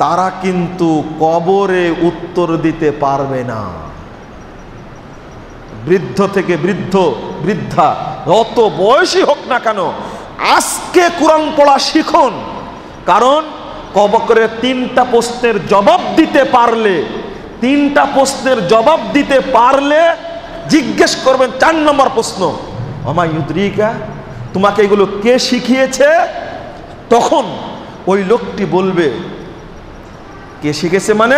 তারা কিন্তু কবরে উত্তর দিতে পারবে না। বৃদ্ধ থেকে বৃদ্ধা যত বয়সী হোক না কেন, আজকে কোরআন পড়া শিখুন। কারণ কবরে তিনটা প্রশ্নের জবাব দিতে পারলে জিজ্ঞেস করবেন 4 নম্বর প্রশ্ন, ওমা ইউদ্রিকা, তোমাকে এগুলো কে শিখিয়েছে? তখন ওই লোকটি বলবে, কে শিখেছে মানে?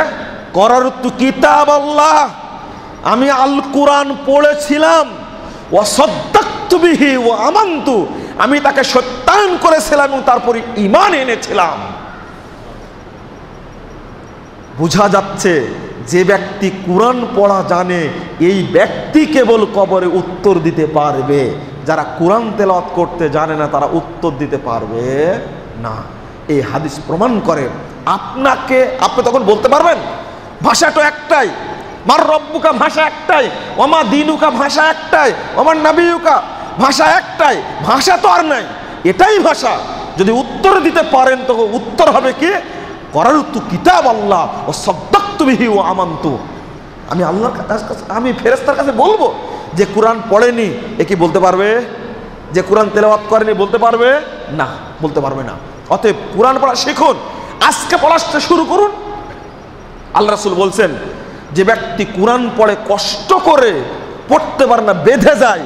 করারতু কিতাব আল্লাহ, আমি আল কোরআন পড়েছিলাম, ওয়া সাদ্দাকতু বিহি ওয়া আমানতু, আমি তাকে সত্যায়ন করেছিলাম এবং তারপরে ঈমান এনেছিলাম। বোঝা যাচ্ছে যে ব্যক্তি কোরআন পড়া জানে এই ব্যক্তি কেবল কবরে উত্তর দিতে পারবে। যারা কোরআন তেলাওয়াত করতে জানে না তারা উত্তর দিতে পারবে না। এই হাদিস প্রমাণ করে। আপনি তখন বলতে পারবেন ভাষা তো একটাই, মার রব্বুকা ভাষা একটাই, ওমা দিনুকা ভাষা একটাই, ওমার নাবিয়ুকা ভাষা একটাই, ভাষা তো আর নাই, এটাই ভাষা। যদি উত্তর দিতে পারেন তো উত্তর হবে কি? করারতু কিতাব আল্লাহ ও সাদ্দাকতু বিহি ওয়া আমানতু, আমি আল্লাহর কাছে, আমি ফেরেশতার কাছে বলবো যে কোরআন পড়েনি, এ কি বলতে পারবে? যে কোরআন তেলাওয়াত করেনি বলতে পারবে না? বলতে পারবে না। অতএব কোরআন পড়া শিখুন, আজকে পড়া শুরু করুন। আল্লাহ রাসূল বলছেন, যে ব্যক্তি কোরআন পড়ে কষ্ট করে পড়তে পারে না, বেঁধে যায়,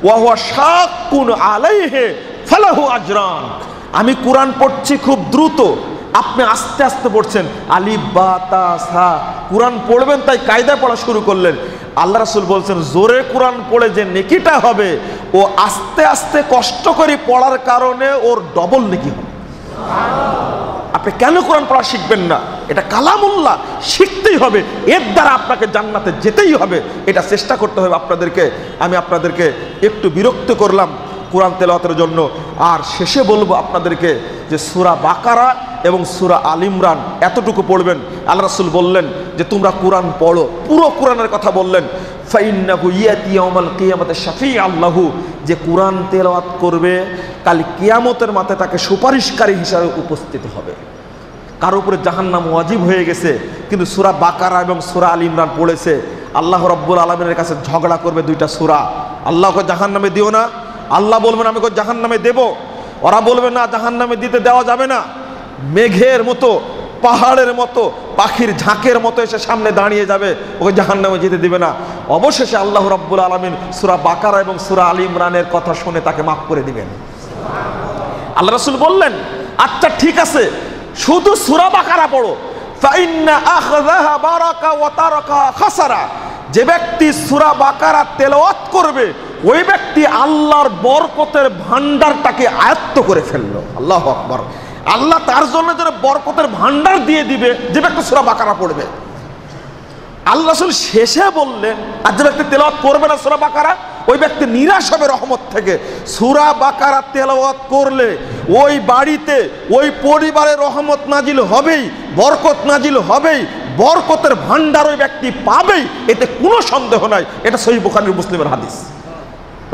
ওয়া হুয়া শাক্কুন আলাইহি ফালাহু আজরান, আমি কোরআন পড়ছি খুব দ্রুত, আপনি আস্তে আস্তে পড়ছেন, আলিফ বা তা সা, কোরআন পড়বেন তাই কায়দা পড়া শুরু করলেন। আল্লাহ রাসূল বলছেন, জোরে কোরআন পড়ে যে নেকিটা হবে, ও আস্তে আস্তে কষ্ট করে পড়ার কারণে ওর ডবল নেকি হবে। আপনি কেন কোরআন পড়া শিখবেন না? এটা কালামুল্লাহ, শিখতেই হবে, এর দ্বারা আপনাকে জান্নাতে যেতেই হবে। এটা চেষ্টা করতে হবে আপনাদেরকে। আমি আপনাদেরকে একটু বিরক্ত করলাম কোরআন তেলাওয়াতের জন্য। আর শেষে বলবো আপনাদেরকে যে সূরা বাকারা এবং সূরা আল ইমরান এতটুকু পড়বেন। আল্লাহ রাসূল বললেন যে তোমরা কোরআন পড়ো, পুরো কোরআনের কথা বললেন। ফাইন্নাহু ইয়াতি ইয়াউমাল কিয়ামাতি শাফিআন লাহু, যে কোরআন তেলাওয়াত করবে কাল কিয়ামতের মাঠে তাকে সুপারিশকারী হিসাবে উপস্থিত হবে। কার উপরে জাহান্নাম ওয়াজিব হয়ে গেছে, কিন্তু সূরা বাকারা এবং সূরা আল ইমরান পড়েছে। আল্লাহ রাব্বুল আলামিনের কাছে ঝগড়া করবে দুইটা সূরা। আল্লাহকে জাহান্নামে দিও না, আল্লাহ বলবেন আমি ওকে জাহান্নামে দেব, ওরা বলবে না জাহান্নামে দিতে দেওয়া যাবে না। মেঘের মতো, পাহাড়ের মতো, পাখির ঝাঁকের মতো এসে সামনে দাঁড়িয়ে যাবে, ওকে জাহান্নামে যেতে দিবে না। অবশেষে আল্লাহ রাব্বুল আলামিন সূরা বাকারা এবং সূরা আল ইমরানের কথা শুনে তাকে মাফ করে দিবেন। আল্লাহ রাসূল বললেন, আচ্ছা ঠিক আছে, শুধু সূরা বাকারা পড়ো, ফাইন্না আখযাহা বারাকা ওয়া তারাকা খাসারা, যে ব্যক্তি সূরা বাকারা তেলাওয়াত করবে ওই ব্যক্তি আল্লাহর বরকতের ভান্ডারটাকে আয়ত্ত করে ফেললো। আল্লাহু আকবার। আল্লাহ তার জন্য যেন বরকতের ভান্ডার দিয়ে দিবে যে ব্যক্তি সূরা বাকারা পড়বে। আল্লাহ রাসূল শেষে বললেন, আর যে ব্যক্তি তেলাওয়াত করবে না সূরা বাকারা, ওই ব্যক্তি নিরাশ হবে রহমত থেকে। সূরা বাকারা তেলাওয়াত করলে ওই বাড়িতে, ওই পরিবারে রহমত নাজিল হবেই, বরকত নাজিল হবেই, বরকতের ভান্ডার ওই ব্যক্তি পাবেই, এতে কোনো সন্দেহ নাই। এটা সহিহ বুখারী মুসলিমের হাদিস।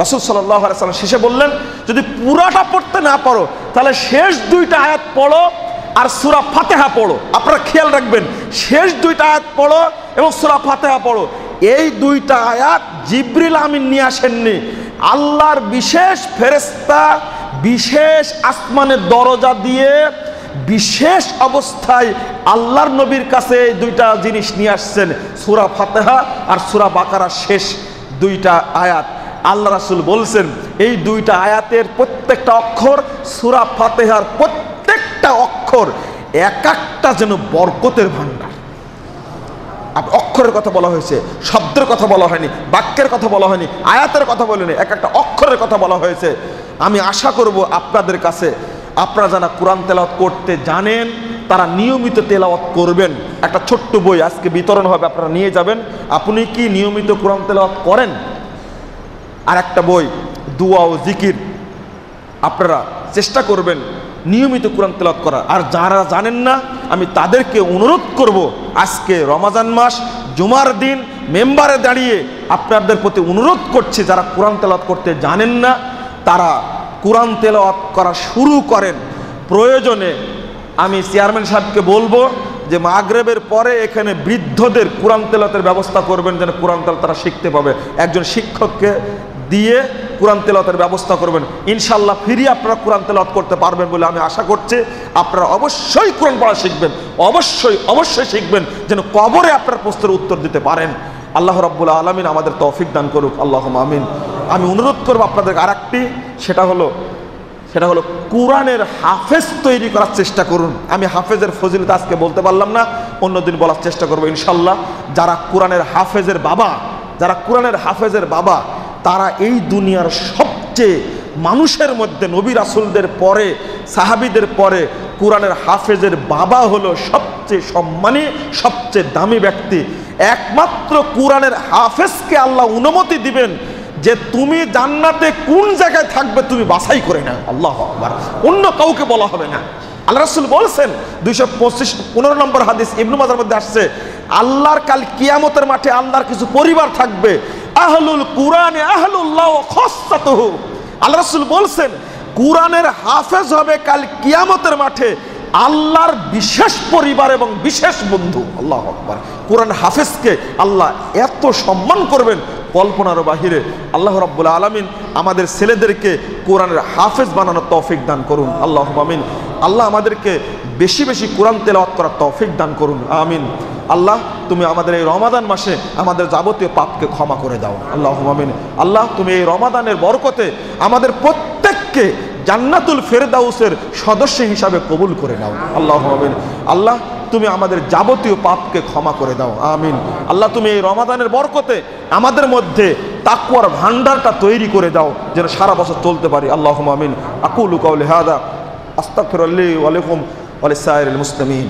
রাসূল সাল্লাল্লাহু আলাইহি ওয়াসাল্লাম শেষে বললেন, যদি পুরাটা পড়তে না পারো তাহলে শেষ দুইটা আয়াত পড়ো আর সূরা ফাতিহা পড়ো। আপনারা খেয়াল রাখবেন, শেষ দুইটা আয়াত পড়ো এবং সূরা ফাতিহা পড়ো। এই দুইটা আয়াত জিবরিল আমিন নিয়ে আসেননি, আল্লাহর বিশেষ ফেরেশতা বিশেষ আসমানের দরজা দিয়ে বিশেষ অবস্থায় আল্লাহর নবীর কাছে এই দুইটা জিনিস নিয়ে আসছেন, সূরা ফাতিহা আর সূরা বাকারার শেষ দুইটা আয়াত। আল্লাহ রাসূল বলছেন এই দুইটা আয়াতের প্রত্যেকটা অক্ষর, সূরা ফাতিহার প্রত্যেকটা অক্ষর এক একটা যেন বরকতের ভাণ্ডার। অক্ষরের কথা বলা হয়েছে, শব্দের কথা বলা হয়নি, বাক্যের কথা বলা হয়নি, আয়াতের কথা বলেনি, এক একটা অক্ষরের কথা বলা হয়েছে। আমি আশা করব আপনাদের কাছে, আপনারা যারা কোরআন তেলাওয়াত করতে জানেন তারা নিয়মিত তেলাওয়াত করবেন। একটা ছোট্ট বই আজকে বিতরণ হবে, আপনারা নিয়ে যাবেন। আপনি কি নিয়মিত কোরআন তেলাওয়াত করেন? আর একটা বই দুয়া ও জিকির, আপনারা চেষ্টা করবেন নিয়মিত কোরআন তেলাওয়াত করা। আর যারা জানেন না আমি তাদেরকে অনুরোধ করব, আজকে রমজান মাস, জুমার দিন মেম্বারে দাঁড়িয়ে আপনাদের প্রতি অনুরোধ করছি, যারা কোরআন তেলাওয়াত করতে জানেন না তারা কোরআন তেলাওয়াত করা শুরু করেন। প্রয়োজনে আমি চেয়ারম্যান সাহেবকে বলবো যে মাগরিবের পরে এখানে বৃদ্ধদের কোরআন তেলাওয়াতের ব্যবস্থা করবেন, যেন কোরআন তেলাওয়াত তারা শিখতে পাবে। একজন শিক্ষককে দিয়ে কোরআন তেলাওয়াতের ব্যবস্থা করবেন। ইনশাআল্লাহ ফ্রি আপনারা কোরআন তেলাওয়াত করতে পারবেন বলে আমি আশা করছি। আপনারা অবশ্যই কোরআন পড়া শিখবেন, অবশ্যই শিখবেন, যেন কবরে আপনার প্রশ্নের উত্তর দিতে পারেন। আল্লাহ রাব্বুল আলামিন আমাদের তৌফিক দান করুক, আল্লাহুম্মা আমিন। আমি অনুরোধ করব আপনাদের আরেকটি, সেটা হলো কোরআনের হাফেজ তৈরি করার চেষ্টা করুন। আমি হাফেজের ফজিলত আজকে বলতে পারলাম না, অন্যদিন বলার চেষ্টা করবো ইনশাল্লাহ। যারা কোরআনের হাফেজের বাবা তারা এই দুনিয়ার সবচেয়ে মানুষের মধ্যে নবী রাসূলদের পরে, সাহাবীদের পরে কোরআনের হাফেজের বাবা হলো সবচেয়ে সম্মানী, সবচেয়ে দামি ব্যক্তি। একমাত্র কোরআনের হাফেজকে আল্লাহ অনুমতি দিবেন যে তুমি জান্নাতে কোন জায়গায় থাকবে তুমি বাছাই করে নাও। আল্লাহু আকবার। অন্য কাউকে বলা হবে না। আল্লাহ রাসূল বলছেন 215 নম্বর হাদিস ইবনে মাজার মধ্যে আসছে, আল্লাহর কাল কিয়ামতের মাঠে আল্লাহর কিছু পরিবার থাকবে, আহলুল কুরআনে আহলুল্লাহ ওয়া খাসসাতুহু। আল্লাহ রাসূল বলছেন কোরআনের হাফেজ হবে কাল কিয়ামতের মাঠে আল্লাহর বিশেষ পরিবার এবং বিশেষ বন্ধু। আল্লাহু আকবার। কোরআন হাফেজকে আল্লাহ এত সম্মান করবেন কল্পনারও বাহিরে। আল্লাহ রাব্বুল আলামিন আমাদের ছেলেদেরকে কোরআনের হাফেজ বানানোর তৌফিক দান করুন, আল্লাহুম্মা আমিন। আল্লাহ আমাদেরকে বেশি বেশি কোরআন তেলাওয়াত করার তৌফিক দান করুন, আমিন। আল্লাহ তুমি আমাদের এই রমাদান মাসে আমাদের যাবতীয় পাপকে ক্ষমা করে দাও, আল্লাহুম্মা আমিন। আল্লাহ তুমি এই রমাদানের বরকতে আমাদের প্রত্যেককে জান্নাতুল ফেরদাউসের সদস্য হিসাবে কবুল করে নাও, আল্লাহুম্মা আমিন। আল্লাহ তুমি আমাদের যাবতীয় পাপকে ক্ষমা করে দাও, আমিন। আল্লাহ তুমি এই রমাদানের বরকতে আমাদের মধ্যে তাকওয়ার ভান্ডারটা তৈরি করে দাও, যেন সারা বছর চলতে পারি, আল্লাহুম্মা আমিন। আকুলু কাউলি হাদা আস্তাগফিরুল্লাহ ওয়া লাকুম ওয়া লিসাইরিল মুসলিমিন।